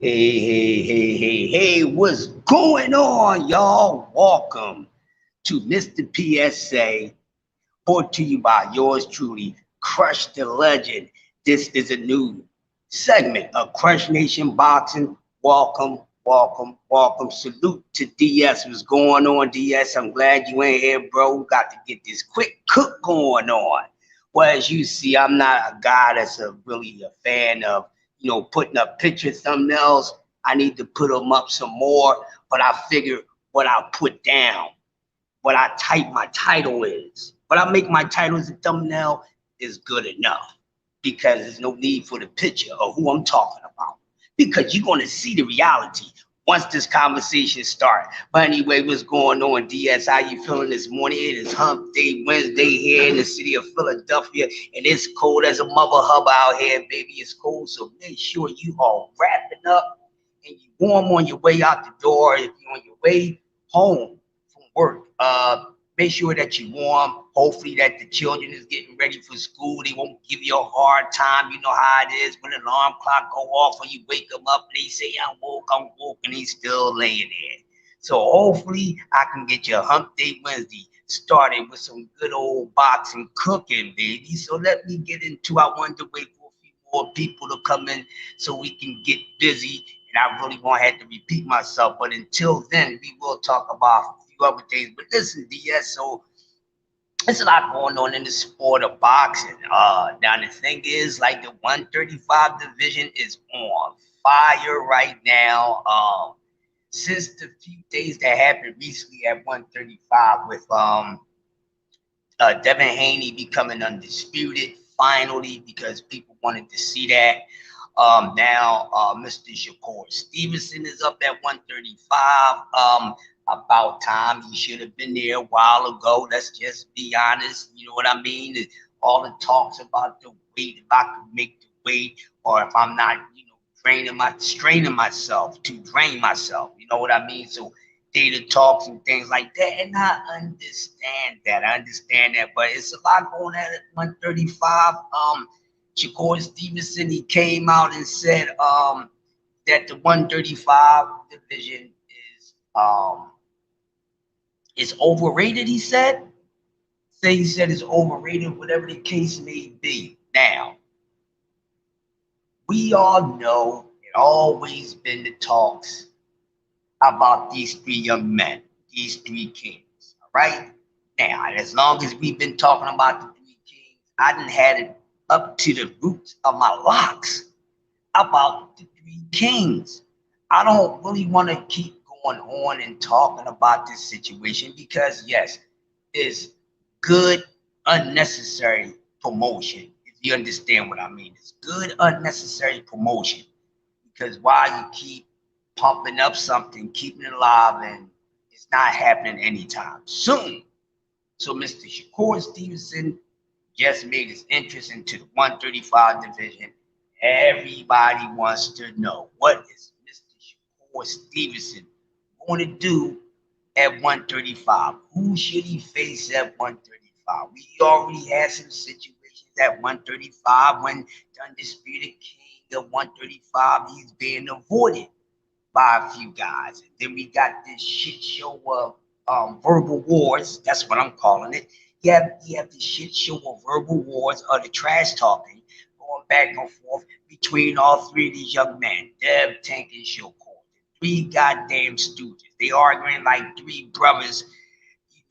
Hey, what's going on, y'all? Welcome to Mr. PSA, brought to you by yours truly, Crush the Legend. This is a new segment of Crush Nation Boxing. Welcome. Salute to DS. What's going on, DS? I'm glad you ain't here, bro. We got to get this quick cook going on. Well, as you see, I'm not a guy that's really a fan of, putting up picture thumbnails. I need to put them up some more, but I figure what I put down, what I type my title is, what I make my title as a thumbnail is good enough because there's no need for the picture of who I'm talking about because you're going to see the reality once this conversation starts. But anyway, what's going on, DS? How you feeling this morning? It is Hump Day Wednesday here in the city of Philadelphia, and it's cold as a mother hub out here, baby. It's cold, so make sure you are wrapping up and you warm on your way out the door. If you're on your way home from work, make sure that you're warm. Hopefully that the children is getting ready for school. They won't give you a hard time. You know how it is when the alarm clock go off or you wake them up and they say, I'm woke, and they still laying there. So hopefully I can get your Hump Day Wednesday started with some good old boxing cooking, baby. So let me get into, I wanted to wait for a few more people to come in so we can get busy. And I really won't have to repeat myself. But until then, we will talk about a few other things. But listen, DS, so there's a lot going on in the sport of boxing. Now the thing is, like the 135 division is on fire right now. Since the few days that happened recently at 135 with Devin Haney becoming undisputed finally because people wanted to see that. Now, Mr. Shakur Stevenson is up at 135. About time. He should have been there a while ago. Let's just be honest. You know what I mean? All the talks about the weight, if I could make the weight, or if I'm not, straining myself to drain myself. You know what I mean? So data talks and things like that. And I understand that. But it's a lot going on at 135. Shakur Stevenson, he came out and said that the 135 division is overrated, he said. He said it's overrated, whatever the case may be. Now, we all know it always been the talks about these three young men, these three kings. All right. Now, as long as we've been talking about the three kings, I done had it up to the roots of my locks about the three kings. I don't really want to keep going on and talking about this situation because, yes, it's good, unnecessary promotion. If you understand what I mean, it's good, unnecessary promotion because while you keep pumping up something, keeping it alive, and it's not happening anytime soon. So Mr. Shakur Stevenson just made his entrance into the 135 division. Everybody wants to know what is Mr. Shakur Stevenson going to do at 135? Who should he face at 135? We already had some situations at 135 when the undisputed king of 135 he's being avoided by a few guys. And then we got this shit show of verbal wars. That's what I'm calling it. You have this shit show of verbal wars or the trash talking going back and forth between all three of these young men, Dev, Tank, and Shakur. Three goddamn stooges. They arguing like three brothers,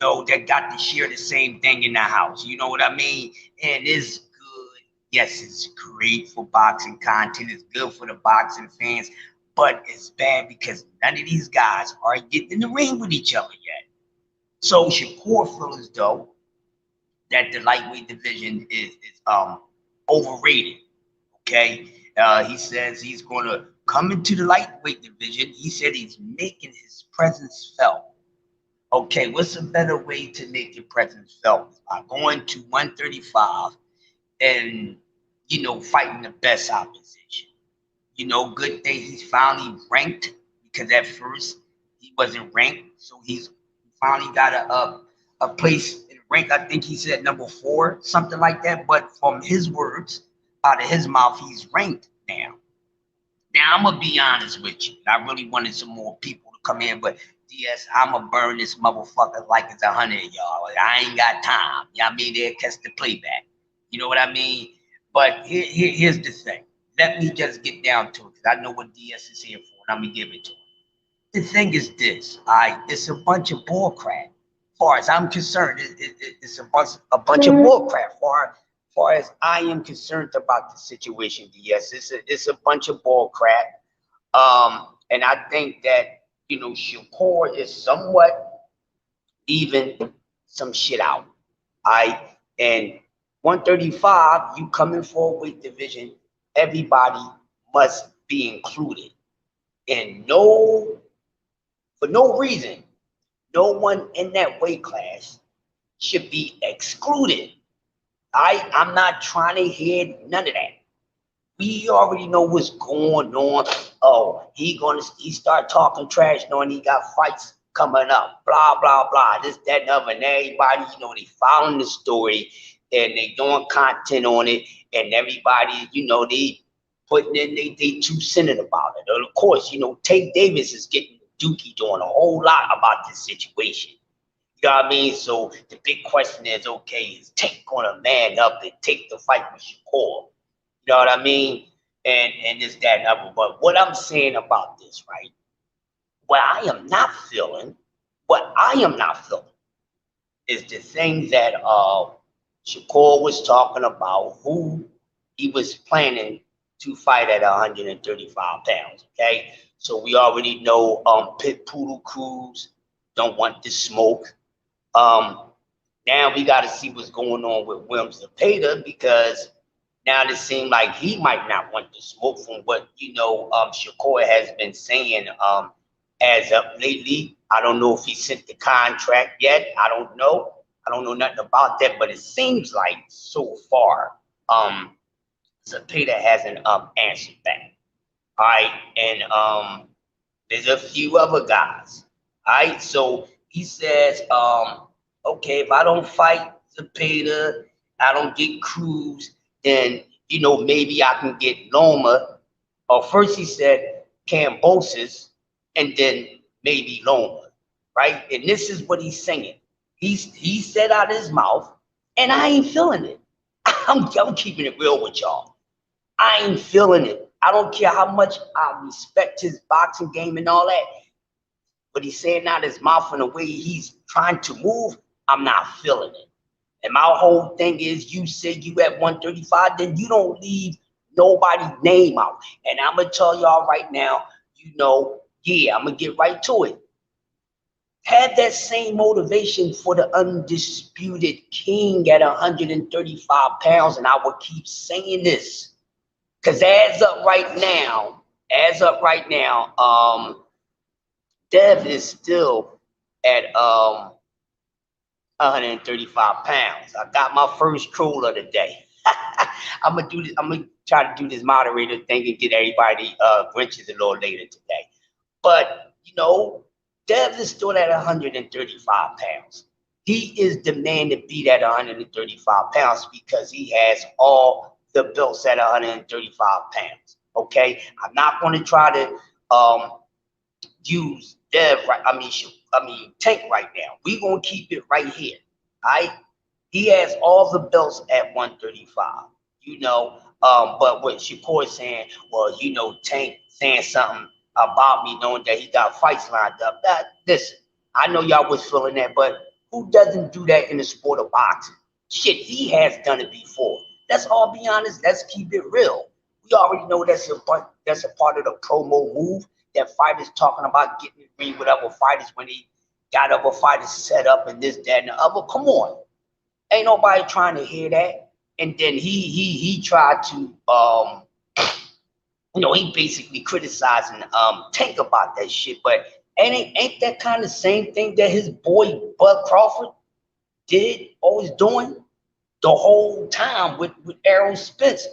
that got to share the same thing in the house. You know what I mean? And it's good. Yes, it's great for boxing content. It's good for the boxing fans, but it's bad because none of these guys are getting in the ring with each other yet. So Shakur feels as though that the lightweight division is overrated. Okay, he says he's going to come into the lightweight division. He said he's making his presence felt. Okay, what's a better way to make your presence felt? By going to 135 and fighting the best opposition. Good thing he's finally ranked because at first he wasn't ranked, so he's finally got a place in rank. I think he said number 4, something like that. But from his words, out of his mouth, he's ranked now. Now I'm gonna be honest with you. I really wanted some more people to come in, but DS, I'ma burn this motherfucker like it's 100 of y'all. Like, I ain't got time. You know what I mean? They'll catch the playback. You know what I mean? But here's the thing. Let me just get down to it because I know what DS is here for, and I'm gonna give it to him. The thing is this, it's a bunch of bullcrap. Far as I'm concerned, it's a bunch of bullcrap. Far as I am concerned about the situation, DS, it's a bunch of bullcrap. And I think that Shakur is somewhat even some shit out. I and 135, you coming for a weight division, everybody must be included. And for no reason, no one in that weight class should be excluded. I'm not trying to hear none of that. We already know what's going on. Oh, he start talking trash knowing he got fights coming up. Blah blah blah. This, that, and other. And everybody, they following the story and they doing content on it, and everybody, they putting in they 2 cents about it. And of course, Tate Davis is getting dookie doing a whole lot about this situation. You know what I mean? So the big question is, okay, is Tate gonna man up and take the fight with Shakur? You know what I mean? And this, that, and other. But what I'm saying about this, right? What I am not feeling, what I am not feeling is the thing that Shakur was talking about, who he was planning to fight at 135 pounds. Okay, so we already know Pit Poodle Cruz don't want the smoke. Um, Now we got to see what's going on with Williams Zepeda because now it seems like he might not want to smoke from what Shakur has been saying as of lately. I don't know if he sent the contract yet. I don't know. I don't know nothing about that, but it seems like so far Zepeda hasn't answered back. All right, and there's a few other guys. All right, so he says, okay, if I don't fight Zepeda, I don't get Cruz, then maybe I can get Loma. Or first he said Cambosis, and then maybe Loma, right? And this is what he's saying. He said out his mouth, and I ain't feeling it. I'm keeping it real with y'all. I ain't feeling it. I don't care how much I respect his boxing game and all that, but he's saying out his mouth in the way he's trying to move, I'm not feeling it. And my whole thing is, you say you at 135, then you don't leave nobody's name out. And I'm gonna tell y'all right now, yeah, I'm gonna get right to it. Have that same motivation for the undisputed king at 135 pounds, and I will keep saying this. Because as of right now, Dev is still at 135 pounds. I got my first troll of the day. I'm gonna do this. I'm gonna try to do this moderator thing and get everybody wrenches a little later today. But Dev is still at 135 pounds. He is the man to beat at 135 pounds because he has all the belts at 135 pounds. Okay, I'm not going to try to use Dev right. I mean Tank right now. We're gonna keep it right here. All right. He has all the belts at 135. But what Shakur is saying, well, Tank saying something about me, knowing that he got fights lined up. Listen, I know y'all was feeling that, but who doesn't do that in the sport of boxing? Shit, he has done it before. Let's all be honest. Let's keep it real. We already know that's a part of the promo move that fighters talking about getting in the ring with other fighters when they got other fighters set up and this, that, and the other. Come on. Ain't nobody trying to hear that. And then he tried to he basically criticizing Tank about that shit. But ain't that kind of same thing that his boy Bud Crawford did, always doing the whole time with Errol Spence?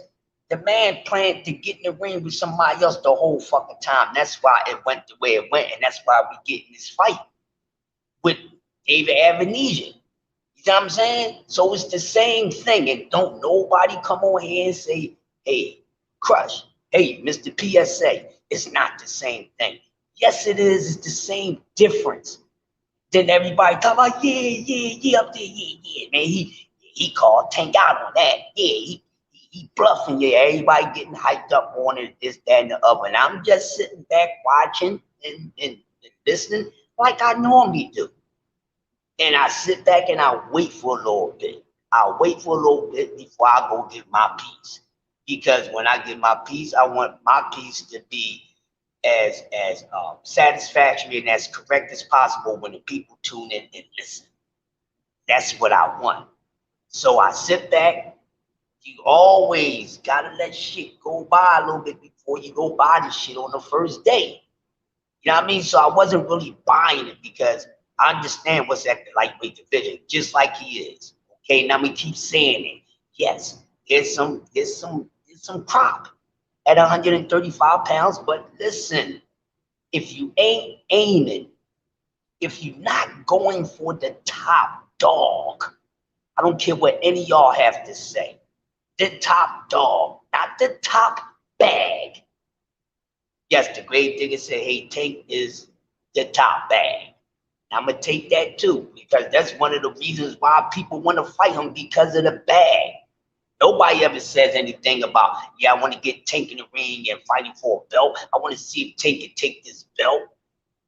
The man planned to get in the ring with somebody else the whole fucking time. That's why it went the way it went, and that's why we get in this fight with David Avenesian. You know what I'm saying? So it's the same thing. And don't nobody come on here and say, hey, Crush, Hey, Mr. PSA, it's not the same thing. Yes, it is. It's the same difference. Then everybody talk about, yeah, up there, yeah, man. He called Tank out on that. Yeah, he bluffing. Yeah, everybody getting hyped up on it, this, that, and the other. And I'm just sitting back watching and listening like I normally do. And I sit back and I wait for a little bit. I wait for a little bit before I go get my piece. Because when I get my piece, I want my piece to be as satisfactory and as correct as possible when the people tune in and listen. That's what I want. So I sit back. You always gotta let shit go by a little bit before you go buy the shit on the first day. You know what I mean? So I wasn't really buying it because I understand what's at the lightweight division, just like he is. Okay, now we keep saying it. Yes, there's some crop at 135 pounds, but listen, if you ain't aiming, if you're not going for the top dog, I don't care what any of y'all have to say. The top dog, not the top bag. Yes, the grave digger said, hey, Tank is the top bag. I'm gonna take that too, because that's one of the reasons why people want to fight him, because of the bag. Nobody ever says anything about, yeah, I want to get Tank in the ring and fighting for a belt. I want to see if Tank can take this belt. You know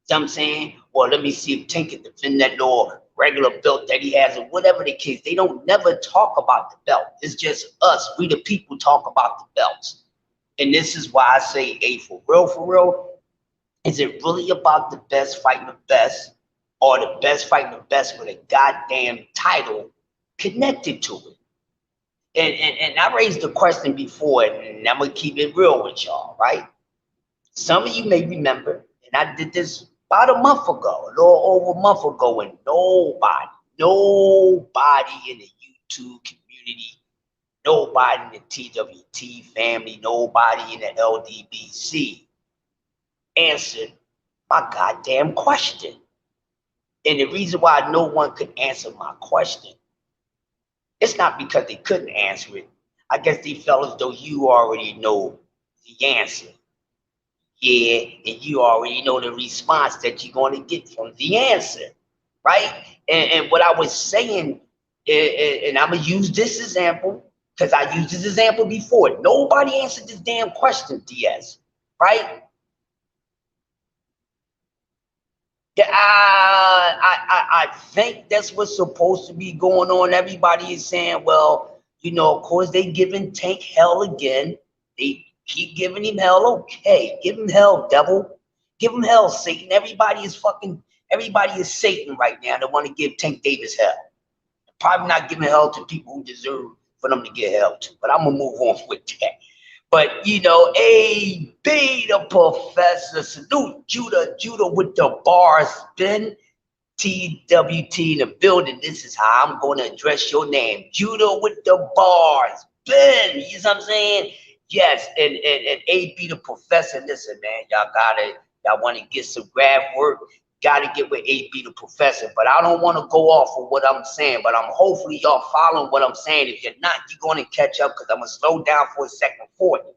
what I'm saying? Or let me see if Tank can defend that little regular belt that he has, or whatever the case. They don't never talk about the belt. It's just us. We the people talk about the belts. And this is why I say, hey, for real, is it really about the best fighting the best, or the best fighting the best with a goddamn title connected to it? And I raised the question before, and I'm gonna keep it real with y'all, right? Some of you may remember, and I did this about a month ago, a little over a month ago, and nobody in the YouTube community, nobody in the TWT family, nobody in the LDBC answered my goddamn question. And the reason why no one could answer my question, it's not because they couldn't answer it. I guess they felt as though you already know the answer. Yeah, and you already know the response that you're going to get from the answer, right? And what I was saying, and I'm going to use this example because I used this example before. Nobody answered this damn question, DS, right? Yeah, I think that's what's supposed to be going on. Everybody is saying, well, of course they giving Tank hell again. They keep giving him hell. Okay, give him hell, devil. Give him hell, Satan. Everybody is Satan right now. They want to give Tank Davis hell. Probably not giving hell to people who deserve for them to get hell to. But I'm gonna move on with that. But A.B. the professor, salute Judah with the bars, Ben. TWT in the building. This is how I'm going to address your name. Judah with the bars. Ben, you know what I'm saying? Yes, and AB the professor. Listen, man, y'all want to get some grab work, gotta get with AB the professor. But I don't want to go off of what I'm saying, but I'm hopefully y'all following what I'm saying. If you're not, you're going to catch up, because I'm going to slow down for a second for you.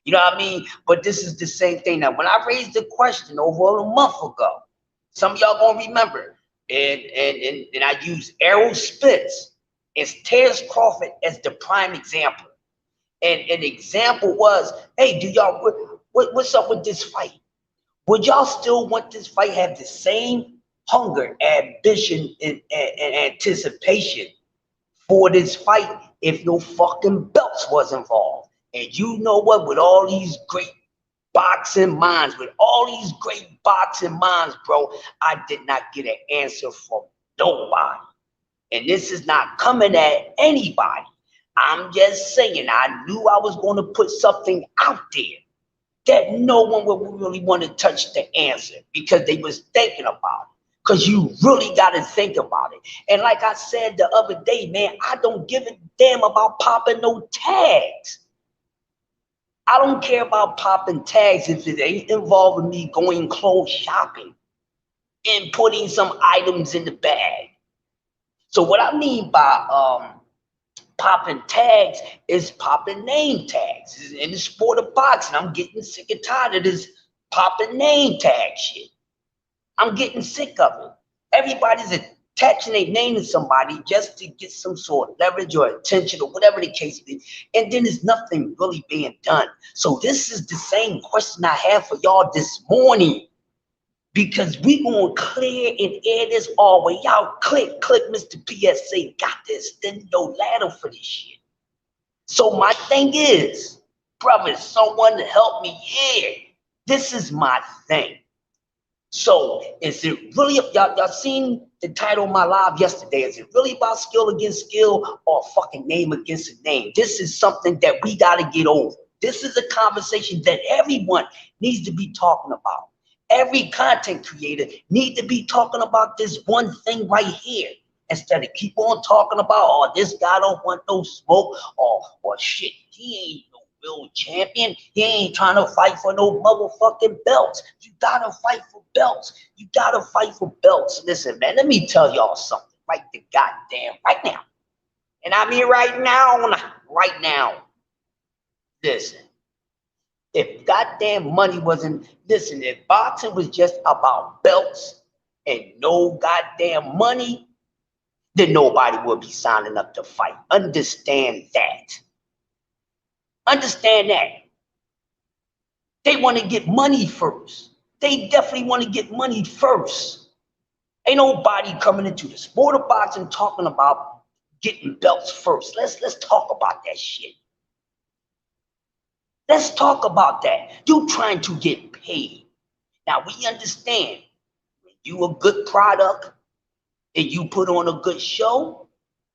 You know what I mean? But this is the same thing. Now, when I raised the question over a month ago, some of y'all gonna remember, and I use Errol Spitz and Terrence Crawford as the prime example. And an example was, hey, do y'all what's up with this fight? Would y'all still want this fight, have the same hunger, ambition, and anticipation for this fight if no fucking belts was involved? And you know what? With all these great boxing minds, bro, I did not get an answer from nobody. And this is not coming at anybody. I'm just saying, I knew I was going to put something out there that no one would really want to touch the answer, because they was thinking about it. Because you really got to think about it. And like I said the other day, man, I don't give a damn about popping no tags. I don't care about popping tags if it ain't involving me going clothes shopping and putting some items in the bag. So what I mean by popping tags is popping name tags. In the sport of boxing, I'm getting sick and tired of this popping name tag shit. I'm getting sick of it. Everybody's attaching their name to somebody just to get some sort of leverage or attention or whatever the case is, and then there's nothing really being done. So this is the same question I have for y'all this morning, because we gonna clear and air this all the way out. Click, Mr. PSA got this. Then no ladder for this shit. So my thing is, brother, someone to help me here. This is my thing. So is it really, y'all seen the title of my live yesterday? Is it really about skill against skill or fucking name against a name? This is something that we got to get over. This is a conversation that everyone needs to be talking about. Every content creator needs to be talking about this one thing right here, instead of keep on talking about, oh, this guy don't want no smoke, or shit, he ain't no real champion. He ain't trying to fight for no motherfucking belts. You gotta fight for belts. You gotta fight for belts. Listen, man, let me tell y'all something right now. And I mean right now. Listen, if goddamn money wasn't, listen, if boxing was just about belts and no goddamn money, then nobody would be signing up to fight. Understand that. Understand that. They want to get money first. They definitely want to get money first. Ain't nobody coming into the sport of boxing talking about getting belts first. Let's talk about that shit. Let's talk about that. You trying to get paid. Now we understand when you a good product and you put on a good show,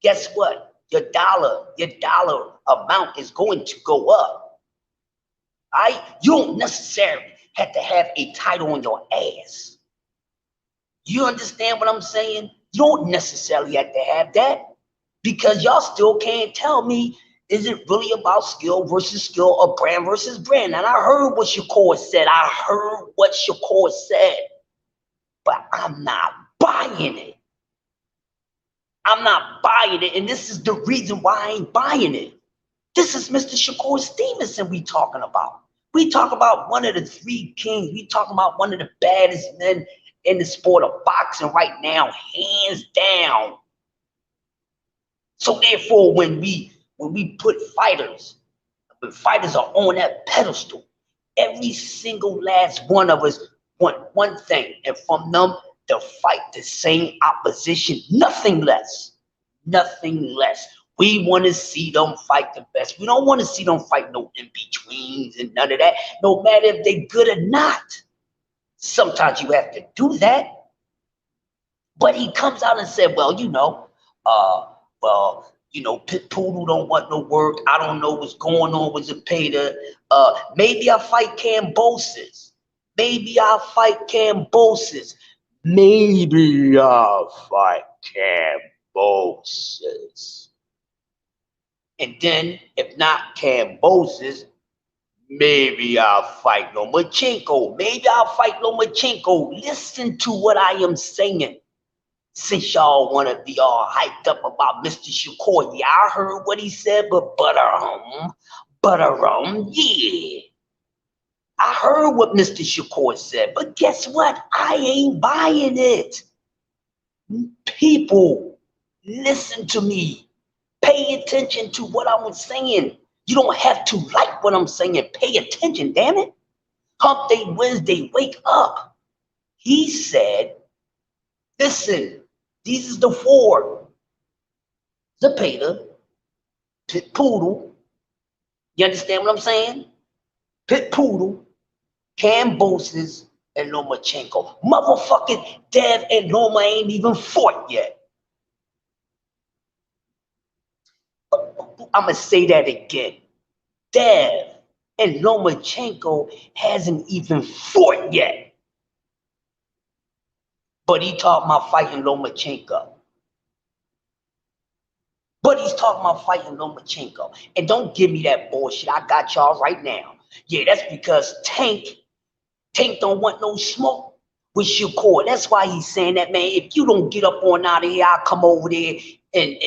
guess what? Your dollar amount is going to go up. Right? You don't necessarily have to have a title on your ass. You understand what I'm saying? You don't necessarily have to have that, because y'all still can't tell me, is it really about skill versus skill or brand versus brand? And I heard what Shakur said. But I'm not buying it. I'm not buying it. And this is the reason why I ain't buying it. This is Mr. Shakur Stevenson we talking about. We talk about one of the three kings. We talking about one of the baddest men in the sport of boxing right now, hands down. So therefore, when we put fighters, when fighters are on that pedestal, every single last one of us want one thing, and from them to fight the same opposition, nothing less. Nothing less. We want to see them fight the best. We don't want to see them fight no in-betweens and none of that, no matter if they're good or not. Sometimes you have to do that. But he comes out and said, well, Pit Poodle don't want no work. I don't know what's going on with Zepeda. Maybe I fight Cambosis. Maybe I'll fight Cambosis. And then, if not Cambosis, maybe I'll fight Lomachenko. Listen to what I am saying. Since y'all want to be all hyped up about Mr. Shakur, yeah, I heard what he said, but yeah. I heard what Mr. Shakur said, but guess what? I ain't buying it. People, listen to me. Pay attention to what I'm saying. You don't have to like what I'm saying. Pay attention, damn it. Hump Day Wednesday, wake up. He said, listen, these is the four. Zepeda, Pit Poodle. You understand what I'm saying? Pit Poodle, Cambosis, and Lomachenko. Motherfucking Dev and Loma ain't even fought yet. I'm going to say that again. Dev and Lomachenko hasn't even fought yet. But he talking about fighting Lomachenko. And don't give me that bullshit. I got y'all right now. Yeah, that's because Tank don't want no smoke with Shakur. That's why he's saying that, man. If you don't get up on out of here, I'll come over there and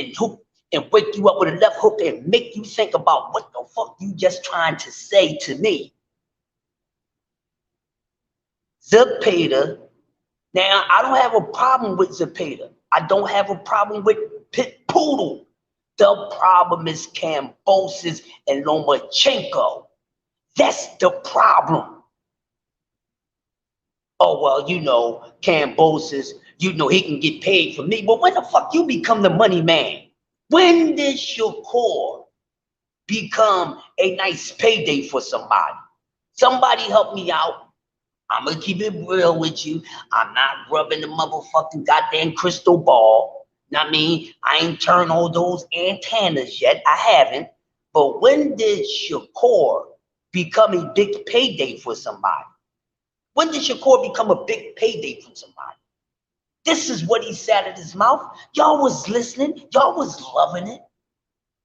and wake you up with a left hook and make you think about what the fuck you just trying to say to me. Zepeda. Now, I don't have a problem with Zepeda. I don't have a problem with Pit Poodle. The problem is Kambosos and Lomachenko. That's the problem. Oh, well, Kambosos, he can get paid for me. But when the fuck you become the money man? When did Shakur become a nice payday for somebody? Somebody help me out. I'm going to keep it real with you. I'm not rubbing the motherfucking goddamn crystal ball. I mean, I ain't turned all those antennas yet. I haven't. But when did Shakur become a big payday for somebody? When did Shakur become a big payday from somebody? This is what he said in his mouth. Y'all was listening. Y'all was loving it.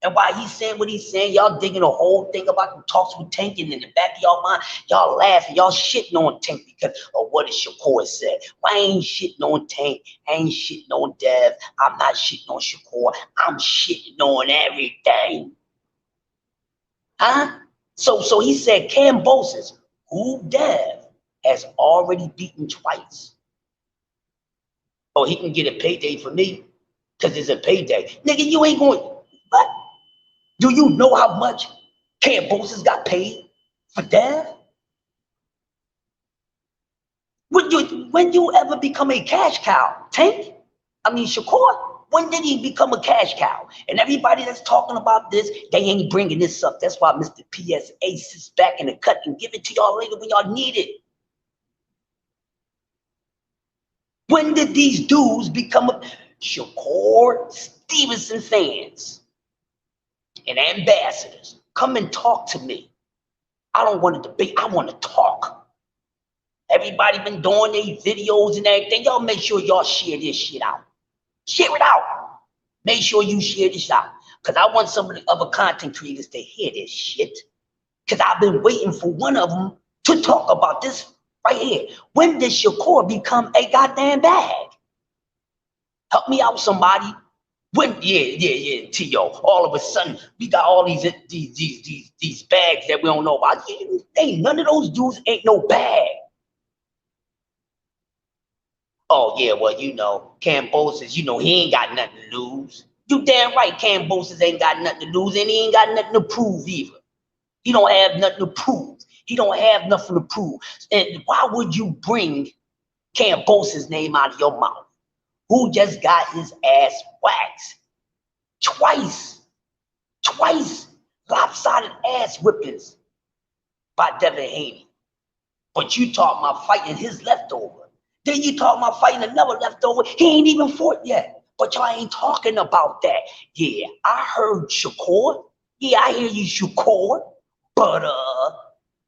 And while he's saying what he's saying, y'all digging the whole thing about the talks with Tank, and in the back of y'all mind, y'all laughing, y'all shitting on Tank because of what did Shakur said. Well, I ain't shitting on Tank, I ain't shitting on Dev, I'm not shitting on Shakur, I'm shitting on everything. Huh? So he said Kambosos, who Dev has already beaten twice. Oh, he can get a payday for me because it's a payday. Nigga, you ain't going, what? Do you know how much Kambosos got paid for Dev? When you ever become a cash cow? Tank? I mean, Shakur? When did he become a cash cow? And everybody that's talking about this, they ain't bringing this up. That's why Mr. PSA sits back in the cut and give it to y'all later when y'all need it. When did these dudes become Shakur Stevenson fans and ambassadors? Come and talk to me. I don't want to debate. I want to talk. Everybody been doing their videos and everything. Y'all make sure y'all share this shit out. Share it out. Make sure you share this out. Because I want some of the other content creators to hear this shit. Because I've been waiting for one of them to talk about this right here. When did Shakur become a goddamn bag? Help me out, somebody. When, yeah, T.O. All of a sudden, we got all these bags that we don't know about. Ain't none of those dudes ain't no bag. Oh, yeah, well, Kambosos, he ain't got nothing to lose. You damn right, Kambosos ain't got nothing to lose, and he ain't got nothing to prove either. He don't have nothing to prove. He don't have nothing to prove. And why would you bring Kambosos' name out of your mouth? Who just got his ass waxed? Twice. Lopsided ass whippings by Devin Haney. But you talking about fighting his leftover. Then you talking about fighting another leftover. He ain't even fought yet. But y'all ain't talking about that. Yeah, I heard Shakur. Yeah, I hear you, Shakur. But,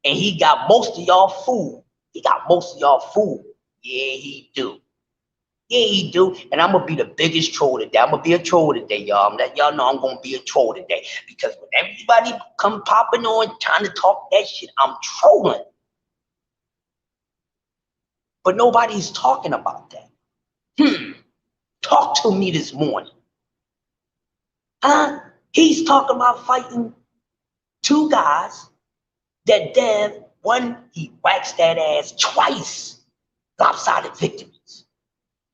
and he got most of y'all fooled. Yeah, he do. Yeah, he do. And I'm going to be the biggest troll today. I'm going to be a troll today, y'all. I'm letting y'all know I'm going to be a troll today. Because when everybody come popping on trying to talk that shit, I'm trolling. But nobody's talking about that. Talk to me this morning. Huh? He's talking about fighting two guys that Dev, one, he waxed that ass twice. Lopsided victories.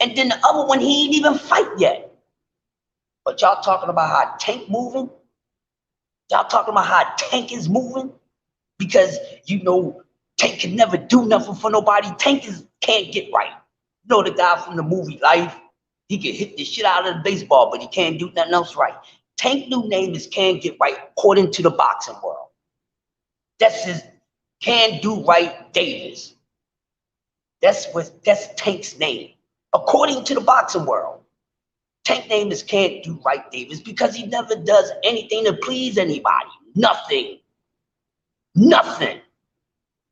And then the other one, he ain't even fight yet. But y'all talking about how Tank moving? Y'all talking about how Tank is moving? Because, Tank can never do nothing for nobody. Tank can't get right. You know the guy from the movie Life? He can hit the shit out of the baseball, but he can't do nothing else right. Tank's new name is Can't Get Right, according to the boxing world. That's his Can Do Right Davis. That's Tank's name. According to the boxing world, Tank's name is Can't Do Right Davis because he never does anything to please anybody. Nothing.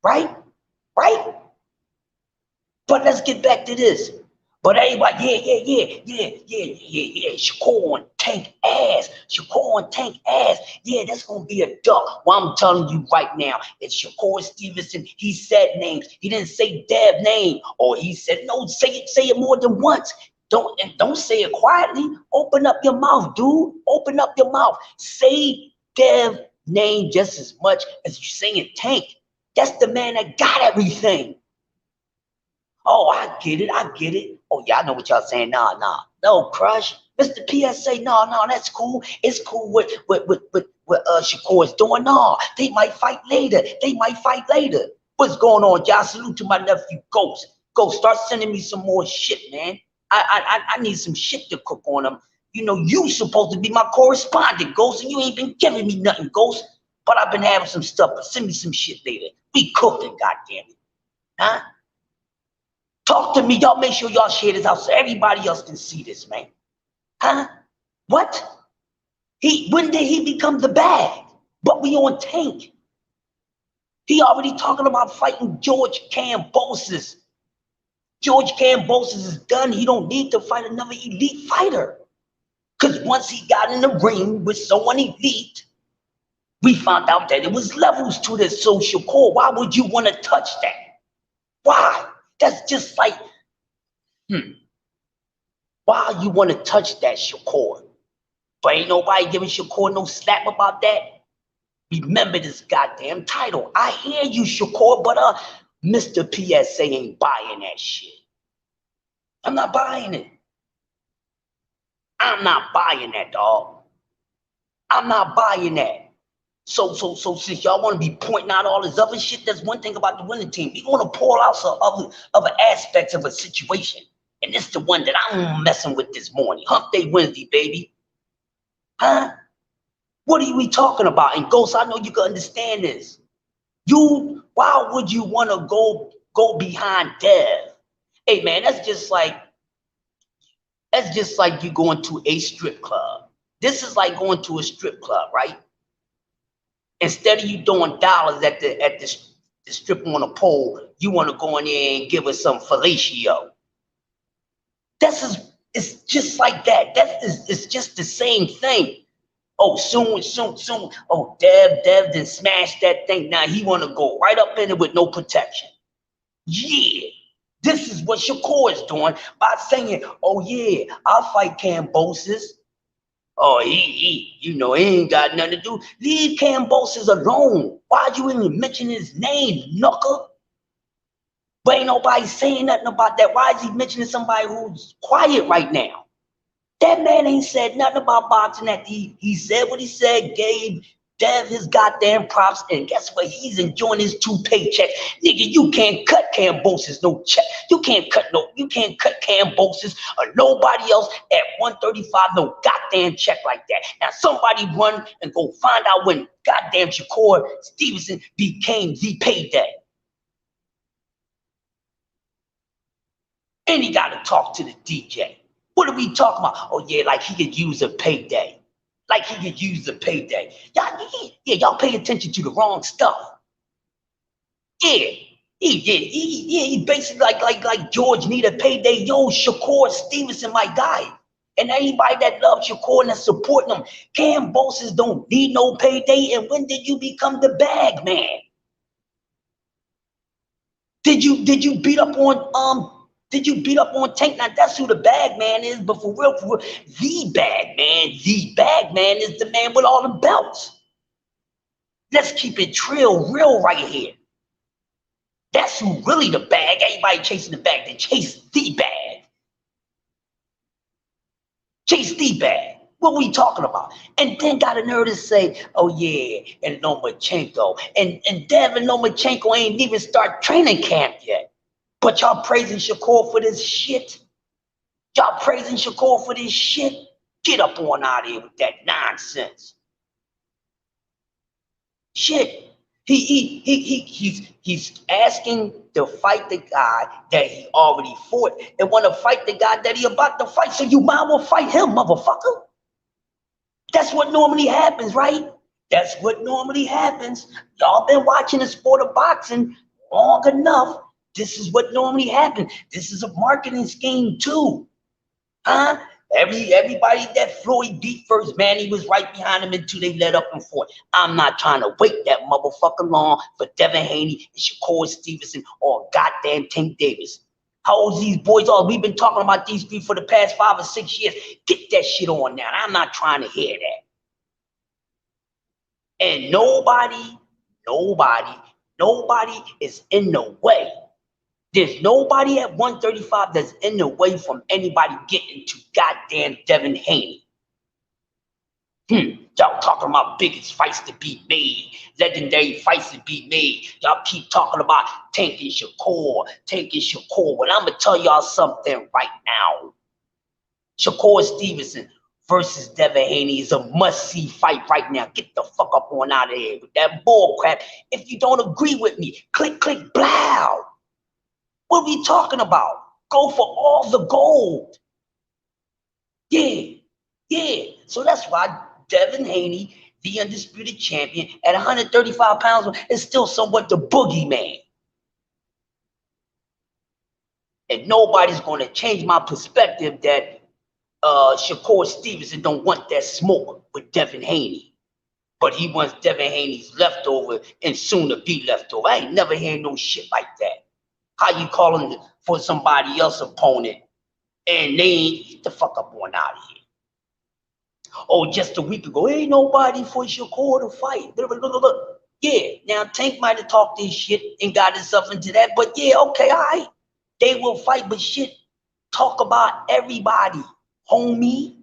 Right? But let's get back to this. But everybody, yeah. Shakur on Tank ass. Yeah, that's going to be a duck. Well, I'm telling you right now, it's Shakur Stevenson. He said names. He didn't say Dev name. Or he said, no, say it more than once. Don't say it quietly. Open up your mouth, dude. Open up your mouth. Say Dev name just as much as you saying Tank. That's the man that got everything. Oh, I get it. I get it. Oh, yeah, I know what y'all saying. Nah. No, Crush. Mr. PSA, no, that's cool. It's cool what Shakur's doing. No, they might fight later. What's going on, y'all? Salute to my nephew, Ghost. Ghost, start sending me some more shit, man. I need some shit to cook on them. You know, you supposed to be my correspondent, Ghost, and you ain't been giving me nothing, Ghost. But I've been having some stuff, but send me some shit later. We cooking, goddammit. Huh? Talk to me. Y'all make sure y'all share this out so everybody else can see this, man. Huh? What? When did he become the bag? But we on Tank. He already talking about fighting George Kambosos. George Kambosos is done. He don't need to fight another elite fighter. Because once he got in the ring with someone elite, we found out that it was levels to this. So Shakur, why would you want to touch that? Why? That's just like, why you want to touch that, Shakur? But ain't nobody giving Shakur no slap about that. Remember this goddamn title. I hear you, Shakur, but Mr. PSA ain't buying that shit. I'm not buying it. I'm not buying that, dog. I'm not buying that. So since y'all want to be pointing out all this other shit, that's one thing about the winning team. We want to pull out some other aspects of a situation. And this is the one that I'm messing with this morning. Hump Day Wednesday, baby. Huh? What are we talking about? And Ghost, I know you can understand this. Why would you want to go behind Dev? Hey man, that's just like you going to a strip club. This is like going to a strip club, right? Instead of you throwing dollars at the strip on a pole, you want to go in there and give her some fellatio. It's just like that. It's just the same thing. Oh, soon. Oh, Dev then smashed that thing. Now he want to go right up in it with no protection. Yeah, this is what Shakur is doing by saying, oh yeah, I'll fight Kambosos. Oh, he ain't got nothing to do. Leave Kambosos alone. Why you even mention his name, knucker? But ain't nobody saying nothing about that. Why is he mentioning somebody who's quiet right now? That man ain't said nothing about boxing. That he said what he said, gave Dev his goddamn props, and guess what? He's enjoying his 2 paychecks. Nigga, you can't cut Kambosos no check. You can't cut Kambosos or nobody else at 135 no goddamn check like that. Now somebody run and go find out when goddamn Shakur Stevenson became the payday. And he gotta talk to the DJ. What are we talking about? Oh yeah, like he could use a payday. Y'all pay attention to the wrong stuff. Yeah, he basically like George need a payday. Yo, Shakur Stevenson, my guy. And anybody that loves Shakur and that's supporting him, Kambosos don't need no payday. And when did you become the bag man? Did you beat up on Tank? Now that's who the bag man is, but for real, the bag man is the man with all the belts. Let's keep it real right here. That's who really the bag. Everybody chasing the bag, they chase the bag. Chase the bag. What we talking about? And then got a nerve to say, oh yeah, and Lomachenko. And Dev and Lomachenko ain't even start training camp yet. But y'all praising Shakur for this shit? Get up on out of here with that nonsense. Shit. He's asking to fight the guy that he already fought and want to fight the guy that he about to fight. So you might well fight him, motherfucker. That's what normally happens, right? That's what normally happens. Y'all been watching the sport of boxing long enough. This is what normally happens. This is a marketing scheme too. Huh? Everybody that Floyd beat first, man, he was right behind him until they let up and fought. I'm not trying to wait that motherfucker long for Devin Haney and Shakur Stevenson or goddamn Tank Davis. How old these boys are? We've been talking about these three for the past 5 or 6 years. Get that shit on now. I'm not trying to hear that. And nobody is in the way. There's nobody at 135 that's in the way from anybody getting to goddamn Devin Haney. Y'all talking about biggest fights to be made, legendary fights to be made. Y'all keep talking about Tank and Shakur. Well, I'm gonna tell y'all something right now. Shakur Stevenson versus Devin Haney is a must-see fight right now. Get the fuck up on out of here with that bull crap. If you don't agree with me, click, blow. What are we talking about? Go for all the gold. Yeah. So that's why Devin Haney, the undisputed champion, at 135 pounds, is still somewhat the boogeyman. And nobody's going to change my perspective that Shakur Stevenson don't want that smoke with Devin Haney. But he wants Devin Haney's leftover and soon to be leftover. I ain't never heard no shit like that. How you calling for somebody else's opponent and they ain't, get the fuck up on out of here. Oh, just a week ago, ain't nobody for Shakur to fight. Yeah, now Tank might have talked this shit and got himself into that, but yeah, okay, all right. They will fight, but shit, talk about everybody, homie.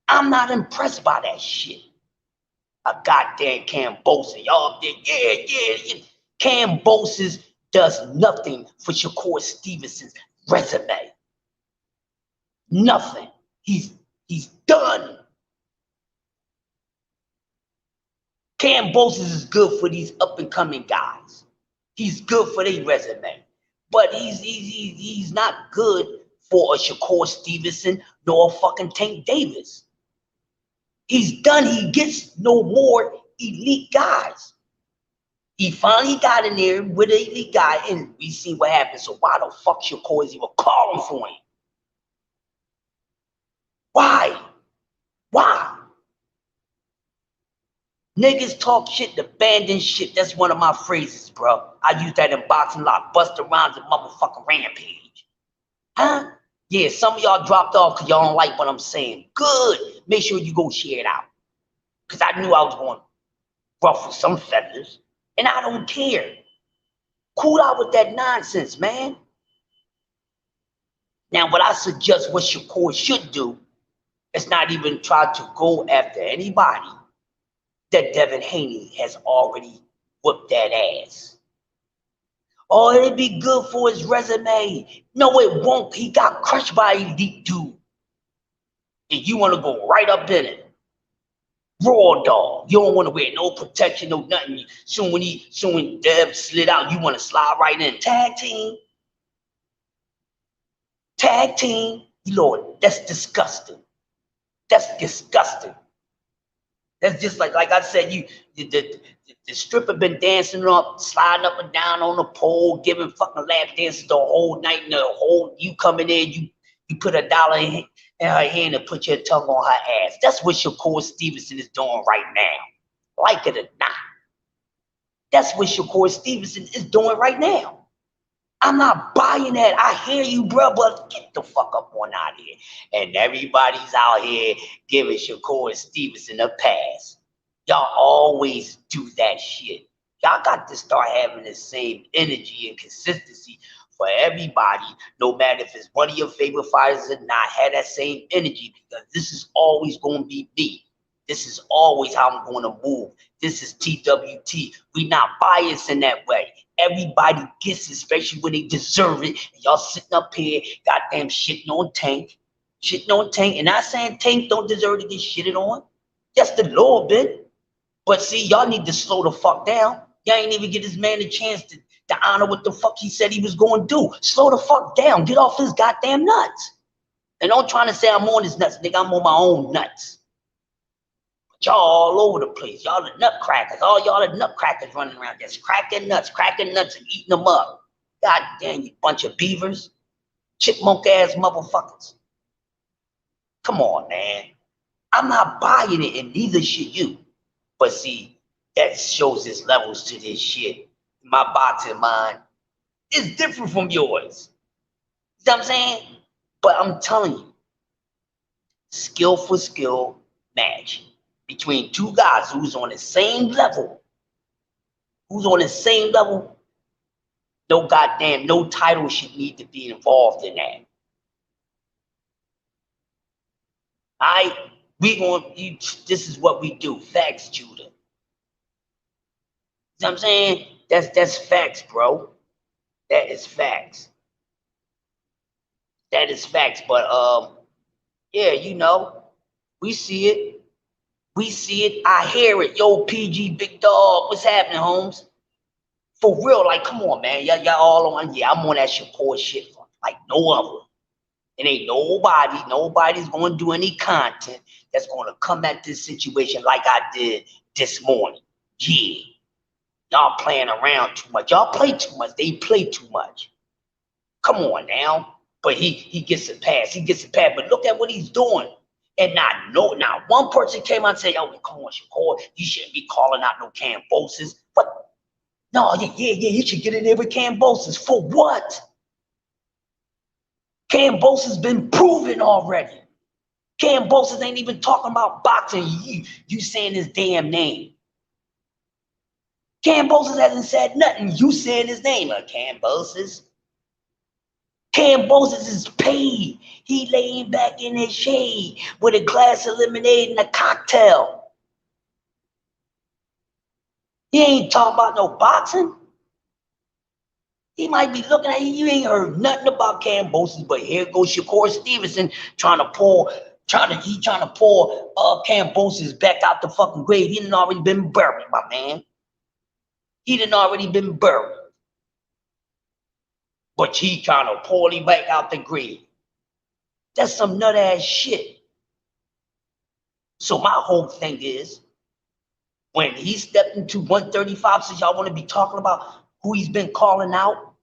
I'm not impressed by that shit. A goddamn Cambosis, y'all did, yeah. Cambosis does nothing for Shakur Stevenson's resume. Nothing. He's done. Cambosis is good for these up and coming guys. He's good for their resume, but he's not good for a Shakur Stevenson nor a fucking Tank Davis. He's done. He gets no more elite guys. He finally got in there with an elite guy, and we see what happens. So why the fuck Shakur is even calling for him? Why? Niggas talk shit, abandon shit. That's one of my phrases, bro. I use that in boxing lot. Busta Rhymes and motherfucking Rampage. Huh? Yeah, some of y'all dropped off because y'all don't like what I'm saying. Good. Make sure you go share it out. Because I knew I was going to ruffle some feathers. And I don't care. Cool out with that nonsense, man. Now, what I suggest what Shakur should do is not even try to go after anybody that Devin Haney has already whooped that ass. Oh, it'd be good for his resume. No, it won't. He got crushed by a elite dude. And you want to go right up in it. Raw dog. You don't want to wear no protection, no nothing. Soon when Dev slid out, you want to slide right in. Tag team. Lord, that's disgusting. That's just like I said, the stripper been dancing up, sliding up and down on the pole, giving fucking lap dances the whole night, and you coming in, you put $1 in her hand and put your tongue on her ass. That's what Shakur Stevenson is doing right now. Like it or not. That's what Shakur Stevenson is doing right now. I'm not buying that. I hear you, bro, but get the fuck up on out of here. And everybody's out here giving Shakur Stevenson a pass. Y'all always do that shit. Y'all got to start having the same energy and consistency for everybody, no matter if it's one of your favorite fighters or not. Have that same energy, because this is always going to be me. This is always how I'm going to move. This is TWT. We not biased in that way. Everybody gets it, especially when they deserve it. And y'all sitting up here, goddamn shitting on Tank. And not saying Tank don't deserve to get shitted on. Just a little bit. But see, y'all need to slow the fuck down. Y'all ain't even give this man a chance to honor what the fuck he said he was going to do. Slow the fuck down. Get off his goddamn nuts. And don't try to say I'm on his nuts, nigga. I'm on my own nuts. But y'all all over the place. Y'all the nutcrackers. All y'all the nutcrackers running around just cracking nuts and eating them up. God damn, you bunch of beavers. Chipmunk ass motherfuckers. Come on, man. I'm not buying it, and neither should you. But see, that shows there's levels to this shit. My boxing mind is different from yours. You know what I'm saying? But I'm telling you, skill for skill match between two guys who's on the same level, no goddamn, no title should need to be involved in that. This is what we do. Facts, Judah. You know what I'm saying? That's facts, bro. That is facts. That is facts. But yeah, you know, we see it. We see it. I hear it. Yo, PG, big dog. What's happening, Holmes? For real, like, come on, man. Y'all all on. Yeah, I'm on that Shakur shit for like no other. It ain't nobody's going to do any content that's going to come at this situation like I did this morning. Yeah. Y'all playing around too much. Y'all play too much. They play too much. Come on now. But he gets a pass. He gets a pass. But look at what he's doing. And not one person came out and said, "Yo, come on, Shakur, you shouldn't be calling out no Cambosis." But no, yeah, you should get in there with Cambosis. For what? Cambosis been proven already. Cambosis ain't even talking about boxing. You saying his damn name. Cambosis hasn't said nothing. You saying his name, Cambosis. Cambosis is paid. He laying back in his shade with a glass of lemonade and a cocktail. He ain't talking about no boxing. He might be looking at you. You ain't heard nothing about Cambosis, but here goes Shakur Stevenson trying to pull Cambosis back out the fucking grave. He done already been buried, my man. He done already been buried. But he trying to pull him back out the grave. That's some nut ass shit. So my whole thing is, when he stepped into 135, since y'all want to be talking about who he's been calling out,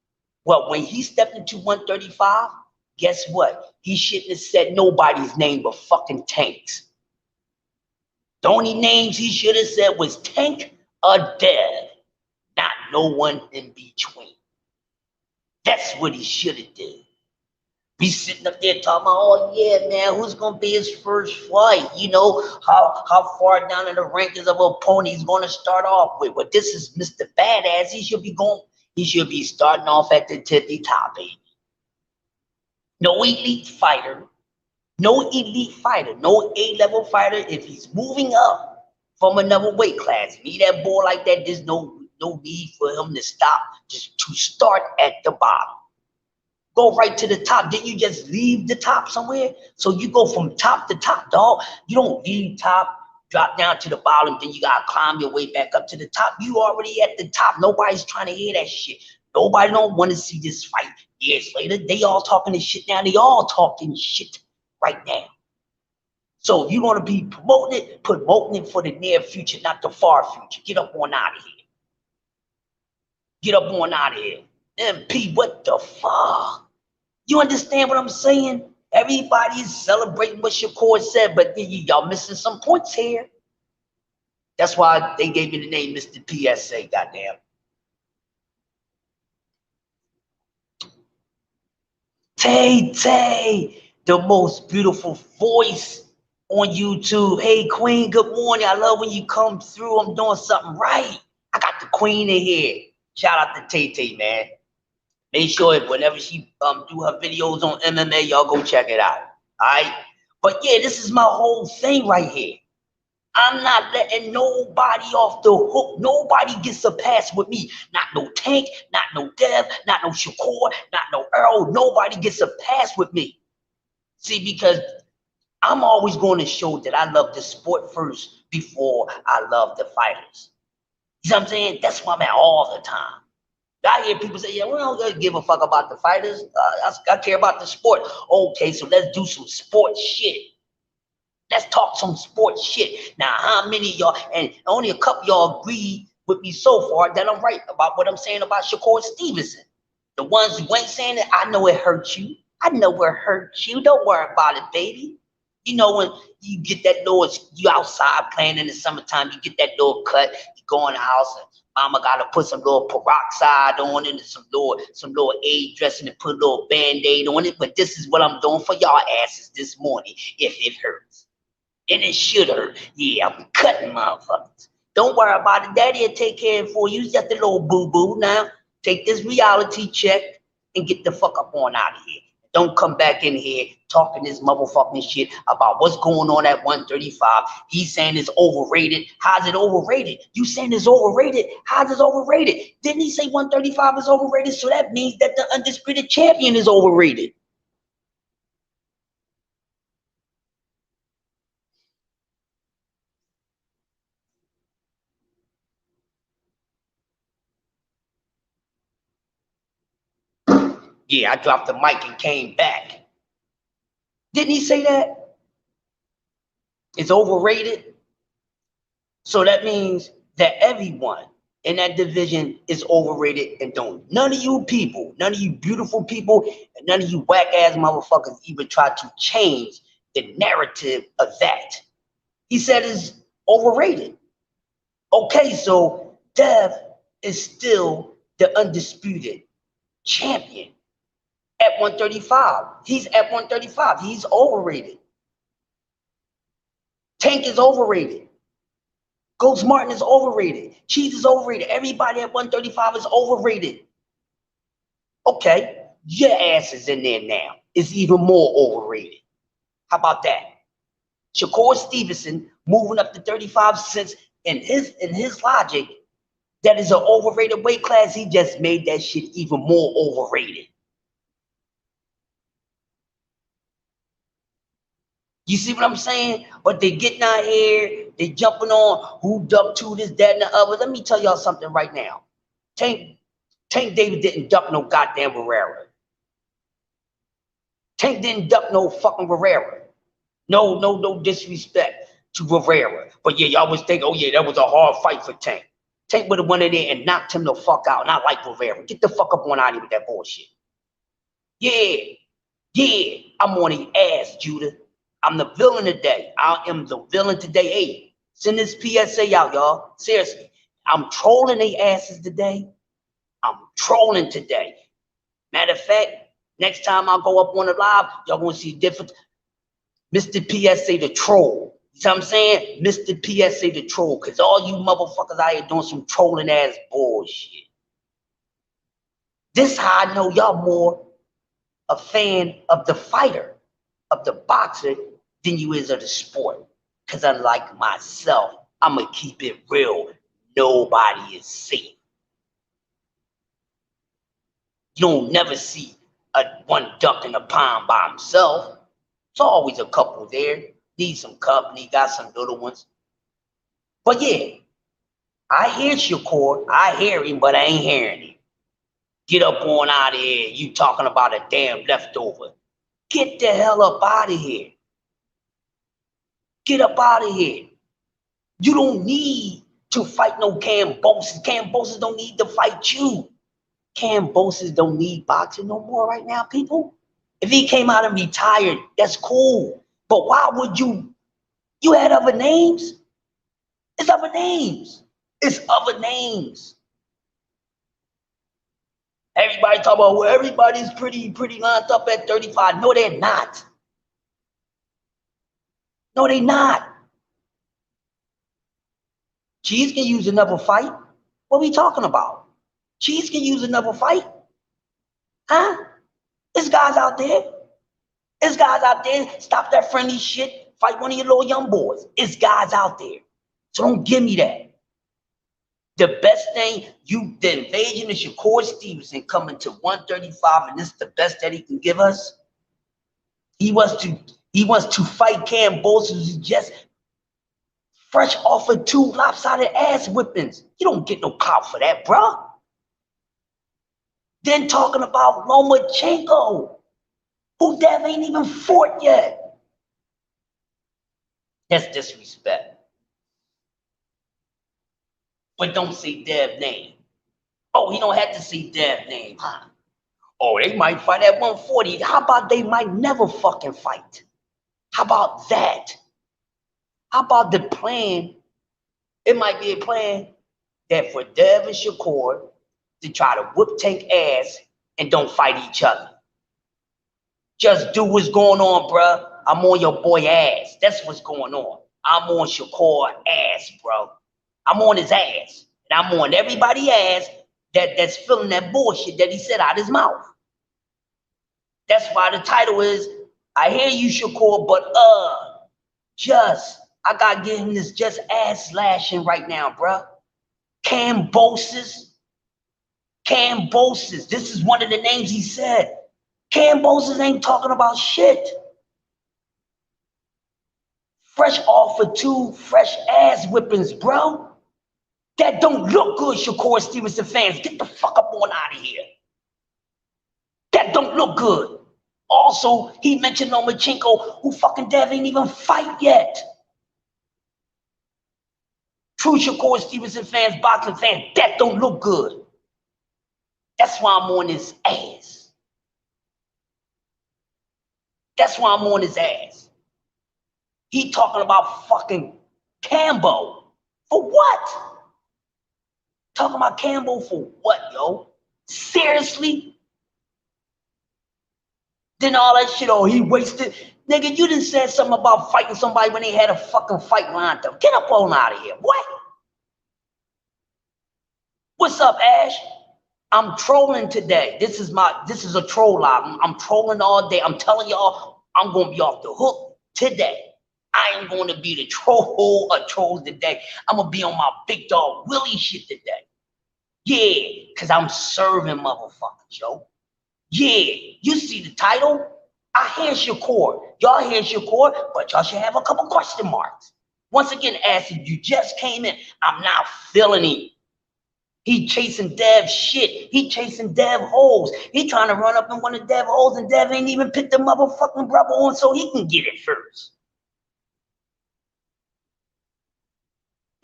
well, when he stepped into 135, guess what? He shouldn't have said nobody's name but fucking Tank's. The only names he should have said was Tank or Dev, not no one in between. That's what he should have did. Be sitting up there talking about, oh yeah, man, who's gonna be his first fight? You know, how far down in the rankings of opponent he's gonna start off with. But this is Mr. Badass. He should be starting off at the tippy top, baby. No elite fighter, no A-level fighter. If he's moving up from another weight class, me that boy like that, there's no need for him to stop, just to start at the bottom. Go right to the top. Didn't you just leave the top somewhere? So you go from top to top, dog. You don't leave top, drop down to the bottom, then you gotta climb your way back up to the top. You already at the top. Nobody's trying to hear that shit. Nobody don't want to see this fight. Years later, they all talking this shit now. They all talking shit right now. So you want to be promoting it for the near future, not the far future. Get up on out of here. Get up on out of here. MP, what the fuck? You understand what I'm saying? Everybody is celebrating what Shakur said, but y'all missing some points here. That's why they gave me the name Mr. PSA, goddamn. Tay, the most beautiful voice on YouTube. Hey, Queen, good morning. I love when you come through. I'm doing something right. I got the Queen in here. Shout out to Tay, man. Make sure whenever she do her videos on MMA, y'all go check it out. All right? But yeah, this is my whole thing right here. I'm not letting nobody off the hook. Nobody gets a pass with me. Not no Tank, not no Dev, not no Shakur, not no Earl. Nobody gets a pass with me. See, because I'm always going to show that I love the sport first before I love the fighters. You know what I'm saying? That's why I'm at all the time. I hear people say, yeah, we don't give a fuck about the fighters. I care about the sport. Okay, so let's do some sports shit. Let's talk some sports shit. Now, how many of y'all, and only a couple of y'all agree with me so far that I'm right about what I'm saying about Shakur Stevenson. The ones who ain't saying it, I know it hurts you. I know it hurts you. Don't worry about it, baby. You know, when you get that little, you outside playing in the summertime, you get that little cut, you go in the house and Mama gotta put some little peroxide on it and some little aid dressing and put a little band-aid on it. But this is what I'm doing for y'all asses this morning if it hurts. And it should hurt. Yeah, I'm cutting motherfuckers. Don't worry about it. Daddy'll take care of it for you. Just a little boo-boo. Now, take this reality check and get the fuck up on out of here. Don't come back in here talking this motherfucking shit about what's going on at 135. He's saying it's overrated. How's it overrated? You saying it's overrated? How's it overrated? Didn't he say 135 is overrated? So that means that the undisputed champion is overrated. Yeah, I dropped the mic and came back. Didn't he say that? It's overrated. So that means that everyone in that division is overrated and don't none of you people, none of you beautiful people, and none of you whack ass motherfuckers even try to change the narrative of that. He said it's overrated. Okay, so Dev is still the undisputed champion at 135. He's at 135. He's overrated. Tank is overrated. Ghost Martin is overrated. Cheese is overrated. Everybody at 135 is overrated. Okay, your ass is in there now. It's even more overrated. How about that? Shakur Stevenson moving up to 35 cents in his logic, that is an overrated weight class. He just made that shit even more overrated. You see what I'm saying? But they getting out here, they jumping on who ducked to this, that, and the other. Let me tell y'all something right now. Tank Davis didn't duck no goddamn Herrera. Tank didn't duck no fucking Herrera. No disrespect to Herrera. But yeah, y'all always think, oh yeah, that was a hard fight for Tank. Tank would have went in there and knocked him the fuck out. Not like Herrera. Get the fuck up on out of here with that bullshit. Yeah, I'm on his ass, Judah. I'm the villain today. I am the villain today. Hey, send this PSA out, y'all. Seriously. I'm trolling their asses today. I'm trolling today. Matter of fact, next time I go up on the live, y'all gonna see different. Mr. PSA the troll. You see what I'm saying? Mr. PSA the troll. Cause all you motherfuckers out here doing some trolling ass bullshit. This how I know y'all more a fan of the fighter, of the boxer, than you is of the sport. Cause unlike myself, I'ma keep it real. Nobody is safe. You don't never see one duck in a pond by himself. It's always a couple there. Need some company, got some little ones. But yeah, I hear Shakur. I hear him, but I ain't hearing him. Get up on out of here. You talking about a damn leftover. Get the hell up out of here. Get up out of here. You don't need to fight no Cambosis. Cambosis don't need to fight you. Cambosis don't need boxing no more right now, people. If he came out and retired, that's cool. But why would you? You had other names? It's other names. It's other names. Everybody talk about, well, everybody's pretty lined up at 35. No, they're not. No, they're not. Cheese can use another fight. What are we talking about? Cheese can use another fight. Huh? There's guys out there. There's guys out there. Stop that friendly shit. Fight one of your little young boys. It's guys out there. So don't give me that. The best thing, the invasion of Shakur Stevenson coming to 135, and this is the best that he can give us. He wants to fight Cambosis, who's just fresh off of 2 lopsided ass whippings. You don't get no clout for that, bro. Then talking about Lomachenko, who Dev ain't even fought yet. That's disrespect. But don't say Dev's name. Oh, he don't have to say Dev's name, huh? Oh, they might fight at 140. How about they might never fucking fight? How about that? How about the plan? It might be a plan that for Dev and Shakur to try to whoop Tank ass and don't fight each other. Just do what's going on, bruh. I'm on your boy ass. That's what's going on. I'm on Shakur ass, bro. I'm on his ass. And I'm on everybody ass that's feeling that bullshit that he said out his mouth. That's why the title is, I hear you, Shakur, but I gotta give him this just ass slashing right now, bruh. Cambosis. This is one of the names he said. Cambosis ain't talking about shit. Fresh off of 2 fresh ass whippings, bro. That don't look good, Shakur Stevenson fans. Get the fuck up on out of here. That don't look good. Also, he mentioned Lomachenko, who fucking Dev ain't even fight yet. True Shakur Stevenson fans, boxing fans, that don't look good. That's why I'm on his ass. That's why I'm on his ass. He talking about fucking Cambo. For what? Talking about Cambo for what, yo? Seriously? Then all that shit, oh, he wasted. Nigga, you done said something about fighting somebody when they had a fucking fight lined up. Get up on out of here. What? What's up, Ash? I'm trolling today. This is a troll live. I'm trolling all day. I'm telling y'all, I'm gonna be off the hook today. I ain't gonna be the troll or trolls today. I'm gonna be on my big dog Willie shit today. Yeah, cause I'm serving motherfuckers, yo. Yeah, you see the title? I hear Shakur. Y'all hear Shakur, but y'all should have a couple question marks. Once again, as if you just came in, I'm not feeling it. He chasing Dev shit. He chasing Dev holes. He trying to run up in one of Dev holes, and Dev ain't even picked the motherfucking rubber on so he can get it first.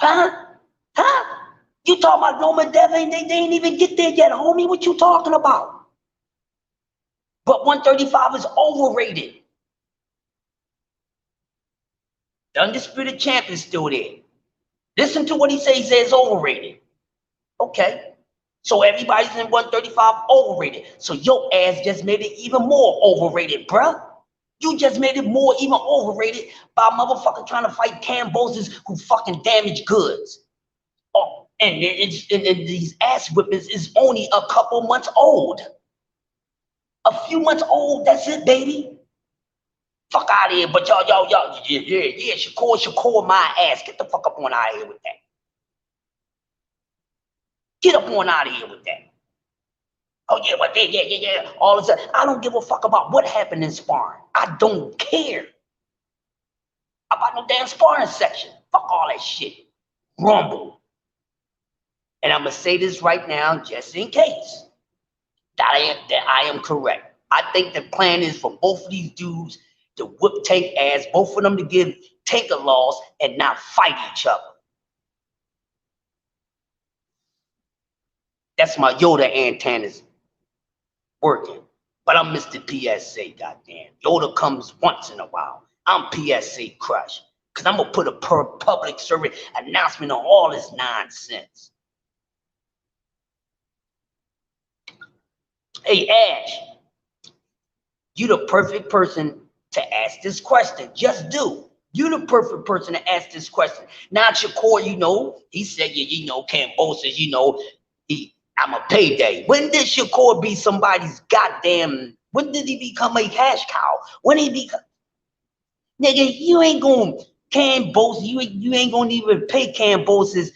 Huh? You talking about Noma Dev ain't they ain't even get there yet, homie. What you talking about? But 135 is overrated. The undisputed champ is still there. Listen to what he says. He says overrated. Okay. So everybody's in 135 overrated. So your ass just made it even more overrated, bruh. You just made it more even overrated by motherfucker trying to fight Cambosis who fucking damage goods. Oh, and these ass whippings is only a couple months old. A few months old, that's it, baby. Fuck out of here. But y'all, yeah, Shakur, my ass. Get the fuck up on out of here with that. Get up on out of here with that. Oh, yeah, but yeah. All of a sudden, I don't give a fuck about what happened in sparring. I don't care about no damn sparring section. Fuck all that shit. Rumble. And I'm going to say this right now, just in case, that I am correct. I think the plan is for both of these dudes to whip Tank ass, both of them to give Tank a loss and not fight each other. That's my Yoda antennas working. But I'm Mr. PSA, goddamn. Yoda comes once in a while. I'm PSA Crush. Because I'm going to put a public service announcement on all this nonsense. Hey, Ash, you the perfect person to ask this question. Just do. You the perfect person to ask this question. Now, Shakur, he said, Cambosis, I'm a payday. When did Shakur be somebody's goddamn, when did he become a cash cow? When he become, nigga, you ain't gonna, Cambosis, you ain't gonna even pay Cambosis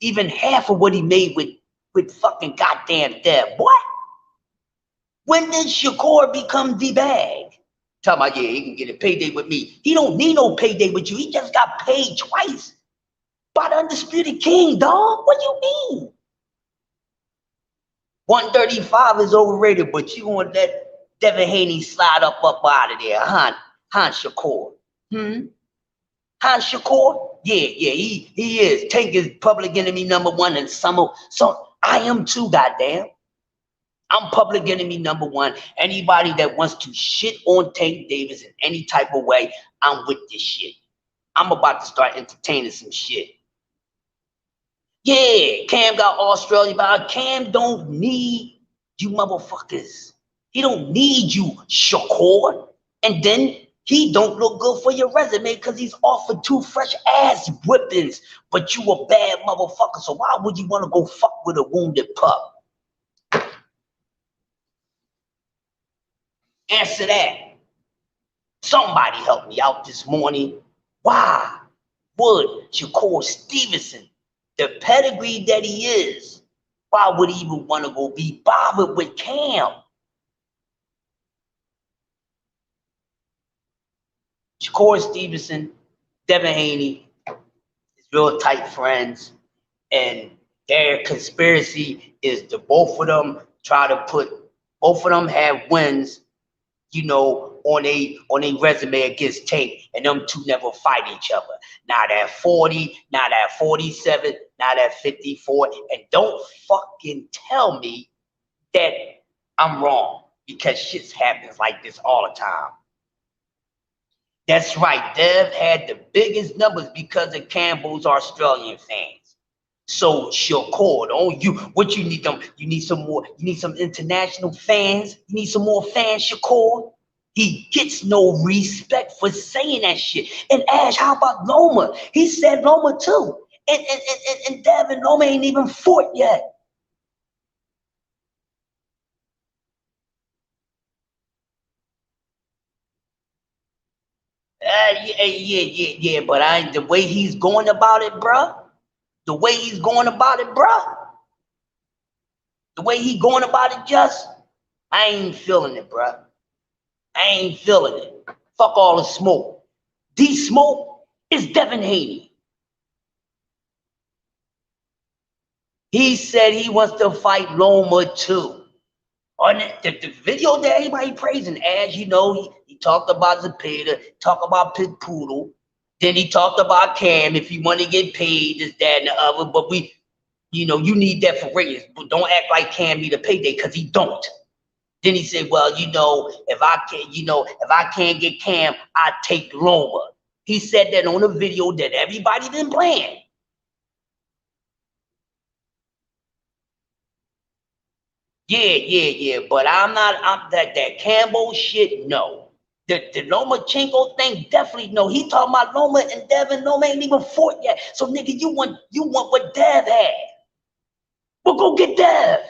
even half of what he made with fucking goddamn Dev. What? When did Shakur become the bag? Talking about, yeah, he can get a payday with me. He don't need no payday with you. He just got paid twice by the Undisputed King, dog. What do you mean? 135 is overrated, but you want that Devin Haney slide up out of there, huh Shakur? Huh, Shakur? Yeah, he is. Tank is public enemy #1 and so I am too, goddamn. I'm public enemy #1. Anybody that wants to shit on Tank Davis in any type of way, I'm with this shit. I'm about to start entertaining some shit. Yeah, Cam got Australia, but Cam don't need you motherfuckers. He don't need you, Shakur. And then he don't look good for your resume because he's offered 2 fresh ass whippings, but you a bad motherfucker. So why would you want to go fuck with a wounded pup? Answer that. Somebody help me out this morning. Why would Shakur Stevenson, the pedigree that he is, why would he even want to go be bothered with Cam? Shakur Stevenson, Devin Haney is real tight friends, and their conspiracy is to both of them try to put both of them have wins, on a resume against Tate, and them two never fight each other. Now that 40, now that 47, now that 54, and don't fucking tell me that I'm wrong, because shit happens like this all the time. That's right, Dev had the biggest numbers because of Campbell's Australian fans. So Shakur, on you, what you need them? You need some more. You need some international fans. You need some more fans, Shakur. He gets no respect for saying that shit. And Ash, how about Loma? He said Loma too. And Dev and Loma ain't even fought yet. Yeah. But the way he's going about it, bruh. The way he's going about it, bruh. The way he going about it, just I ain't feeling it, bruh. I ain't feeling it. Fuck all the smoke. The smoke is Devin Haney. He said he wants to fight Loma too. On the video that everybody praising, as you know, he talked about Zepeda, talked about Pit Poodle, then he talked about Cam if you want to get paid, this, that, and the other. But you need that for ratings. But don't act like Cam need a payday, because he don't. Then he said, well, if I can't get Cam, I take Loma. He said that on a video that everybody been playing. Yeah. But I'm that Campbell shit, no. The Lomachenko thing, definitely no. He talking about Loma and Devin. Loma ain't even fought yet. So nigga, you want what Dev had. Well, go get Dev.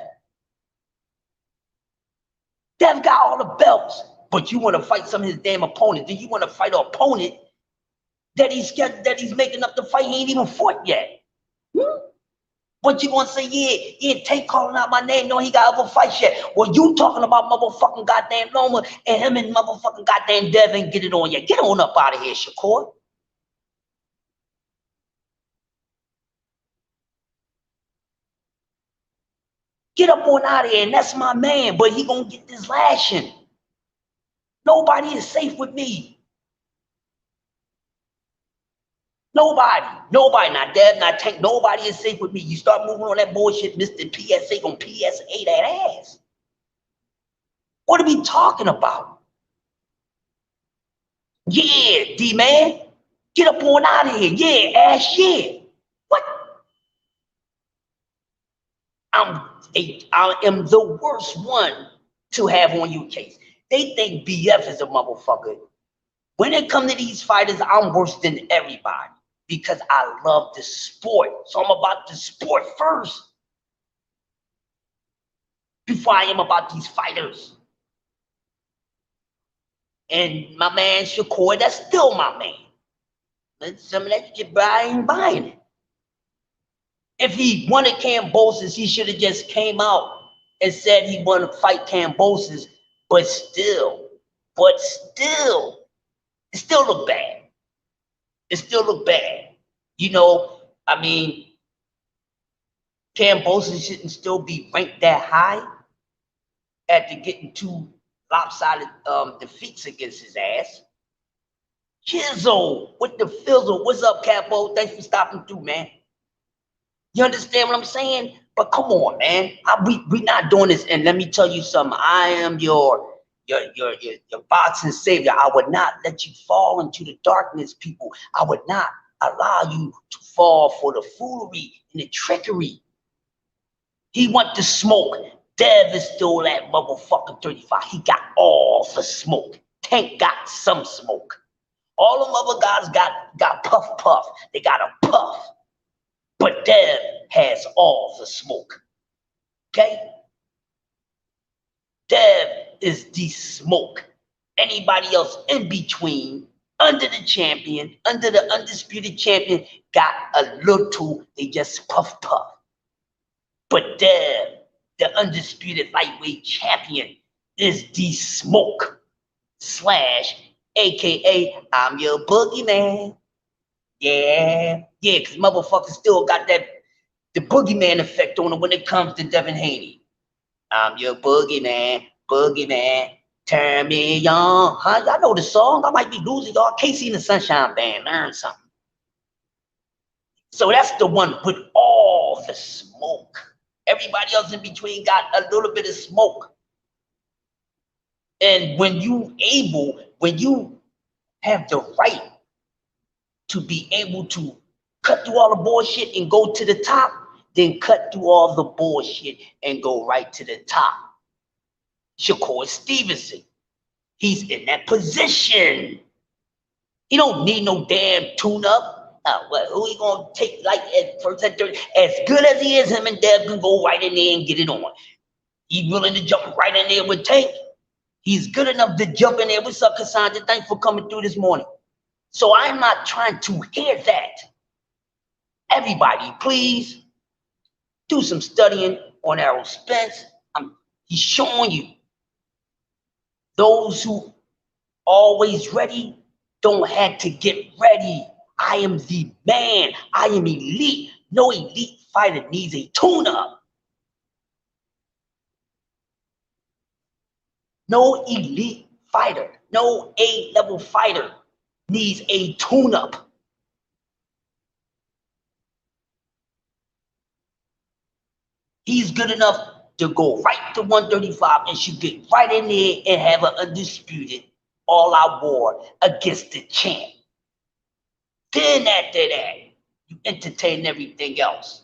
Dev got all the belts. But you want to fight some of his damn opponents. Then you want to fight an opponent that he's making up the fight. He ain't even fought yet. But you gonna say, yeah, Tate calling out my name, no, he got other fights yet. Well, you talking about motherfucking goddamn Loma, and him and motherfucking goddamn Dev ain't get it on yet. Get on up out of here, Shakur. Get up on out of here, and that's my man, but he gonna get this lashing. Nobody is safe with me. Nobody, not Dev, not Tank, nobody is safe with me. You start moving on that bullshit, Mr. PSA gonna PSA that ass. What are we talking about? Yeah, D-man, get up on out of here. Yeah, ass, yeah. What? I am the worst one to have on your case. They think BF is a motherfucker. When it comes to these fighters, I'm worse than everybody because I love the sport. So I'm about the sport first before I am about these fighters. And my man Shakur, that's still my man. Some of that shit, but I ain't buying it. If he wanted Cambosis, he should have just came out and said he wanted to fight Cambosis, but still, it still look bad. It still look bad. I mean, Cambosis shouldn't still be ranked that high after getting 2 lopsided defeats against his ass. Chizzo with the fizzle. What's up, Capo? Thanks for stopping through, man. You understand what I'm saying? But come on, man. We not doing this. And let me tell you something. I am your boxing savior. I would not let you fall into the darkness, people. I would not allow you to fall for the foolery and the trickery. He went to smoke. Dev is still that motherfucking 35. He got all the smoke. Tank got some smoke. All them other guys got puff. They got a puff. But Dev has all the smoke. Okay? Dev is the smoke. Anybody else in between, under the champion, under the undisputed champion, got a little, they just puff. But Dev, the undisputed lightweight champion, is the smoke / AKA I'm your boogeyman. Yeah, because motherfuckers still got the boogeyman effect on it when it comes to Devin Haney. I'm your boogeyman, turn me on. Huh? Y'all know the song. I might be losing y'all. Casey and the Sunshine Band, learn something. So that's the one with all the smoke. Everybody else in between got a little bit of smoke. And when you have the right to be able to cut through all the bullshit and go to the top, then cut through all the bullshit and go right to the top. Shakur Stevenson, he's in that position. He don't need no damn tune-up. Who he gonna take like at first and third? As good as he is, him and Dev can go right in there and get it on. He's willing to jump right in there with Tank. He's good enough to jump in there. What's up, Cassandra? Thanks for coming through this morning. So I'm not trying to hear that. Everybody, please do some studying on Errol Spence. He's showing you those who always ready don't have to get ready. I am the man. I am elite. No elite fighter needs a tune-up. No elite fighter, no A-level fighter needs a tune-up. He's good enough to go right to 135 and should get right in there and have an undisputed all-out war against the champ. Then after that, you entertain everything else.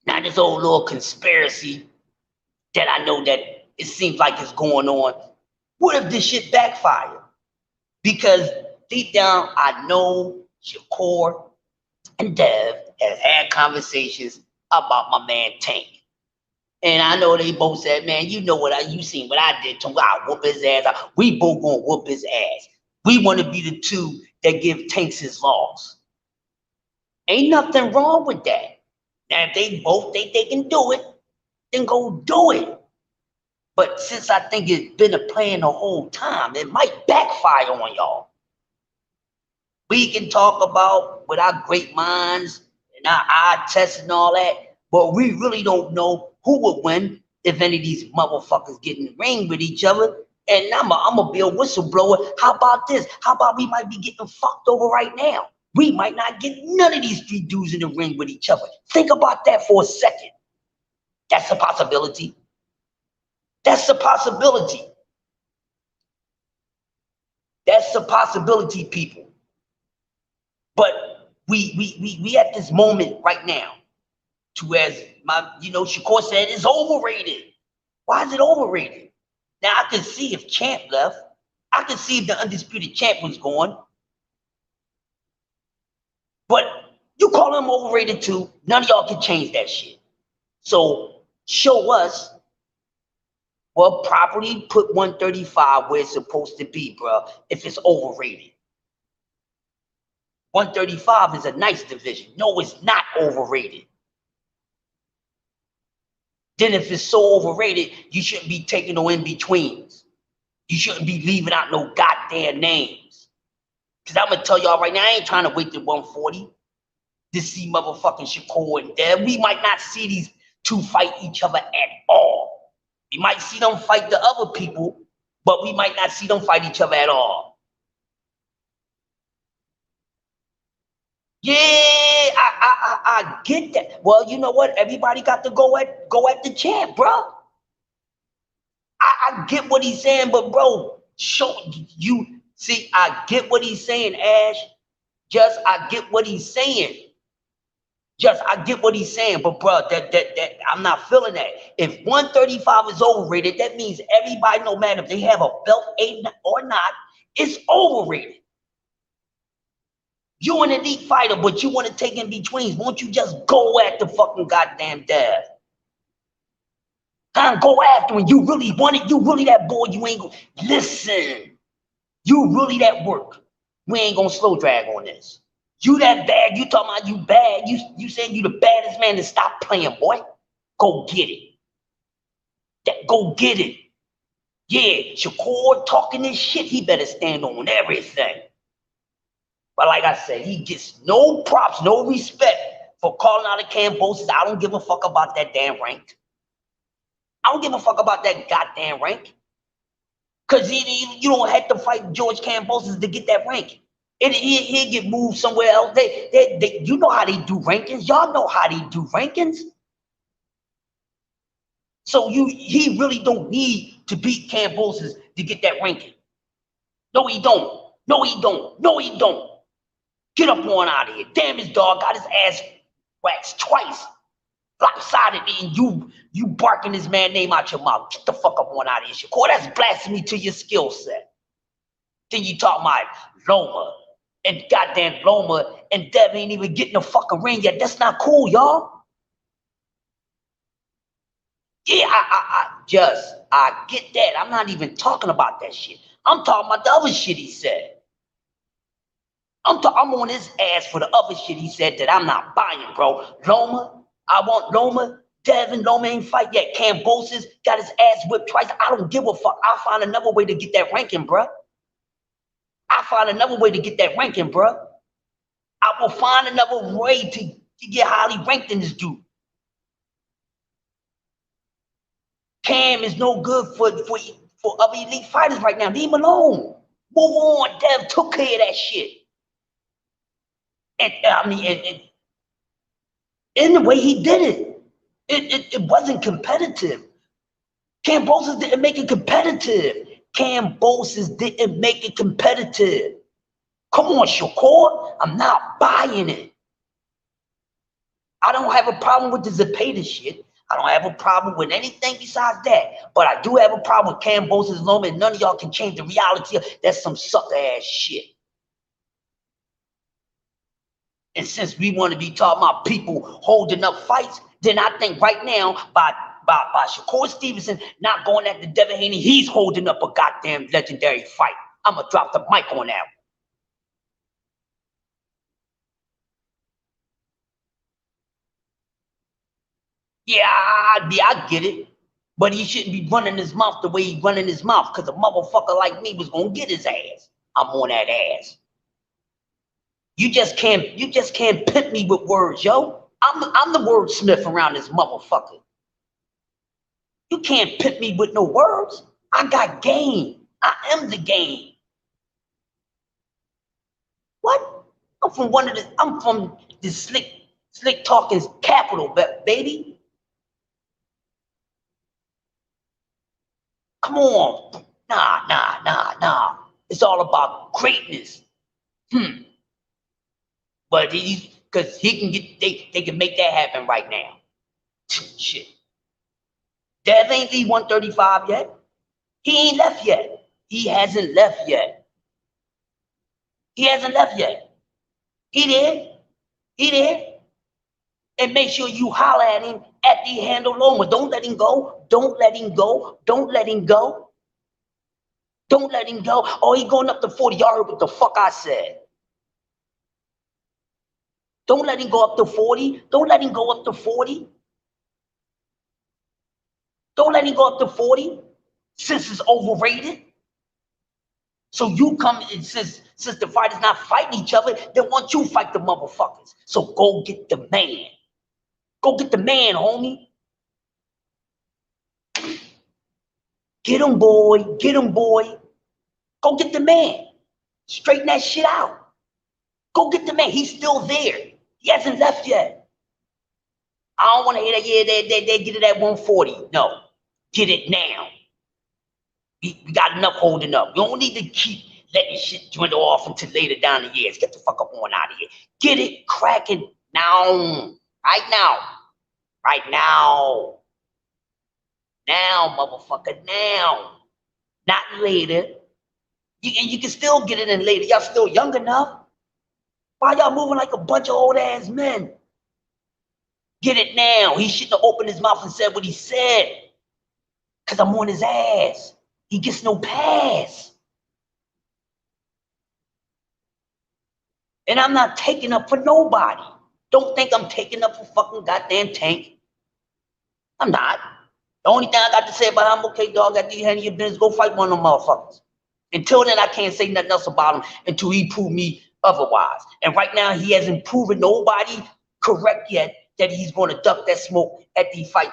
Now this old little conspiracy that I know that it seems like it's going on. What if this shit backfire? Because deep down, I know Shakur and Dev have had conversations about my man Tank. And I know they both said, man, you know you seen what I did to him. I whoop his ass. We both gonna whoop his ass. We want to be the two that give Tanks his loss. Ain't nothing wrong with that. Now, if they both think they can do it, then go do it. But since I think it's been a plan the whole time, it might backfire on y'all. We can talk about with our great minds and our eye tests and all that, but we really don't know who would win if any of these motherfuckers get in the ring with each other. And I'm gonna be a whistleblower. How about this? How about we might be getting fucked over right now? We might not get none of these three dudes in the ring with each other. Think about that for a second. That's a possibility. That's a possibility. That's a possibility, people. But we at this moment right now, to as Shakur said, it's overrated. Why is it overrated? Now I can see if Champ left. I can see if the undisputed champ was gone. But you call him overrated too. None of y'all can change that shit. So show us. Well, properly put 135 where it's supposed to be, bro, if it's overrated. 135 is a nice division. No, it's not overrated. Then if it's so overrated, you shouldn't be taking no in-betweens. You shouldn't be leaving out no goddamn names. Because I'm going to tell y'all right now, I ain't trying to wait till 140 to see motherfucking Shakur and Dev. We might not see these two fight each other at all. We might see them fight the other people, but we might not see them fight each other at all. Yeah, I get that. Well, you know what? Everybody got to go at the champ, bro. I get what he's saying, but bro, show you See, I get what he's saying, Ash. Just I get what he's saying. Just I get what he's saying, but bro, that I'm not feeling that. If 135 is overrated, that means everybody, no matter if they have a belt or not, it's overrated. You an elite fighter, but you want to take in betweens. Won't you just go at the fucking goddamn Dev? Kind of go after him. You really want it. You really that boy. You ain't gonna listen. You really that work. We ain't gonna slow drag on this. You that bad. You talking about you bad. You saying you the baddest man, to stop playing, boy. Go get it. Go get it. Yeah, Shakur talking this shit. He better stand on everything. But like I said, he gets no props, no respect for calling out the Cambosis. I don't give a fuck about that damn rank. I don't give a fuck about that goddamn rank. Because you don't have to fight George Cambosis to get that rank. He'll get moved somewhere else. You know how they do rankings. Y'all know how they do rankings. So he really don't need to beat Cambosis to get that ranking. No, he don't. No, he don't. No, he don't. Get up on out of here. Damn, his dog got his ass waxed twice. Lopsided, and you barking this man name out your mouth. Get the fuck up on out of here, Shakur. That's blasphemy to your skill set. Then you talk about Loma. And goddamn Loma and Dev ain't even getting the fucking ring yet. That's not cool, y'all. Yeah, I get that. I'm not even talking about that shit. I'm talking about the other shit he said. I'm on his ass for the other shit he said that I'm not buying, bro. Loma, I want Loma. Devin Loma ain't fight yet. Cambosis got his ass whipped twice. I don't give a fuck. I'll find another way to get that ranking, bro. I'll find another way to get that ranking, bro. I will find another way to get highly ranked in this dude. Cam is no good for other elite fighters right now. Leave him alone. Move on. Dev took care of that shit. And I mean, in the way he did it wasn't competitive. Cambosis didn't make it competitive. Cambosis didn't make it competitive. Come on, Shakur. I'm not buying it. I don't have a problem with the Zepeda shit. I don't have a problem with anything besides that. But I do have a problem with Cambosis Loma, and none of y'all can change the reality. That's some sucker ass shit. And since we want to be talking about people holding up fights, then I think right now by Shakur Stevenson not going at the Devin Haney, he's holding up a goddamn legendary fight. I'm gonna drop the mic on that. Yeah, I get it. But he shouldn't be running his mouth the way he's running his mouth, because a motherfucker like me was gonna get his ass. I'm on that ass. You just can't pimp me with words, yo. I'm the wordsmith around this motherfucker. You can't pimp me with no words. I got game. I am the game. What? I'm from the slick talking capital, baby. Come on. Nah. It's all about greatness. But because he can get, they can make that happen right now. Shit. Dev ain't leave 135 yet. He ain't left yet. He hasn't left yet. He did. And make sure you holler at him at the handle Loma. Don't let him go. Don't let him go. Oh, he going up to 40. Y'all heard what the fuck I said. Don't let him go up to 40. Don't let him go up to 40. Don't let him go up to 40. Since it's overrated. So you come and since the fighters not fighting each other, they want you to fight the motherfuckers. So go get the man. Go get the man, homie. Get him, boy. Go get the man. Straighten that shit out. Go get the man. He's still there. He hasn't left yet. I don't want to hear that. Yeah, they get it at 140. No, get it now. We got enough holding up. We don't need to keep letting shit dwindle off until later down the years. Get the fuck up on out of here. Get it cracking now. Right now. Right now. Now, motherfucker, now. Not later. You can still get it in later. Y'all still young enough. Why y'all moving like a bunch of old ass men? Get it now. He shouldn't have opened his mouth and said what he said. Cause I'm on his ass. He gets no pass. And I'm not taking up for nobody. Don't think I'm taking up for fucking goddamn Tank. I'm not. The only thing I got to say about him, okay, dog, after you handle your business, go fight one of them motherfuckers. Until then, I can't say nothing else about him until he prove me otherwise. And right now, he hasn't proven nobody correct yet that he's going to duck that smoke at the fight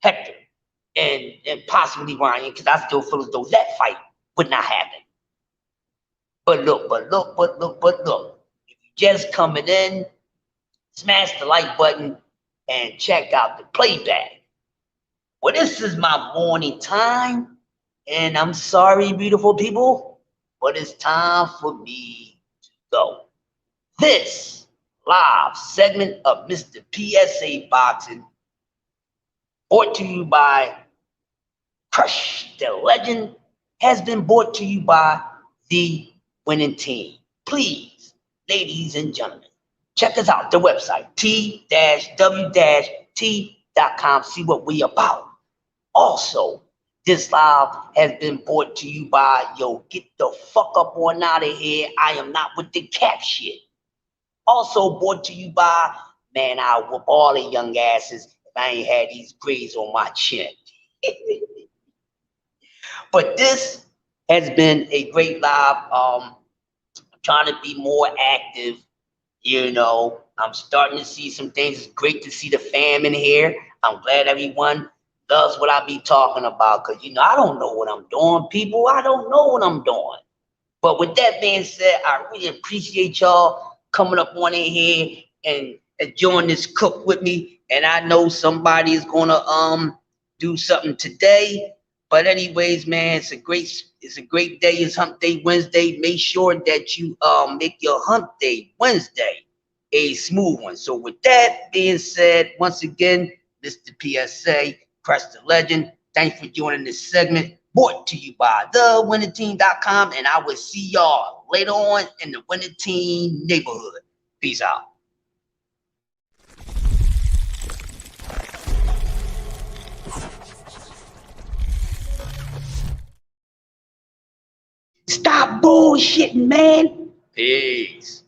Hector and possibly Ryan, because I still feel as though that fight would not happen. But look. If you just coming in, smash the like button and check out the playback. Well, this is my morning time, and I'm sorry, beautiful people, but it's time for me to go. This live segment of Mr. PSA Boxing, brought to you by Crush the Legend, has been brought to you by the winning team. Please, ladies and gentlemen, check us out, the website, t-w-t.com. See what we about. Also, this live has been brought to you by, yo, get the fuck up on out of here. I am not with the cap shit. Also brought to you by, man, I'll whoop all the young asses if I ain't had these braids on my chin. But this has been a great live. I'm trying to be more active. You know, I'm starting to see some things. It's great to see the fam in here. I'm glad everyone loves what I be talking about, because, you know, I don't know what I'm doing, people. I don't know what I'm doing. But with that being said, I really appreciate y'all coming up on in here and enjoying this cook with me. And I know somebody is gonna do something today. But anyways, man, it's a great day. It's Hump Day Wednesday. Make sure that you make your Hump Day Wednesday a smooth one. So with that being said, once again, Mr. PSA, Crush the Legend, thanks for joining this segment, brought to you by thewinningteam.com, and I will see y'all later on in the Winning Team neighborhood. Peace out. Stop bullshitting, man. Peace.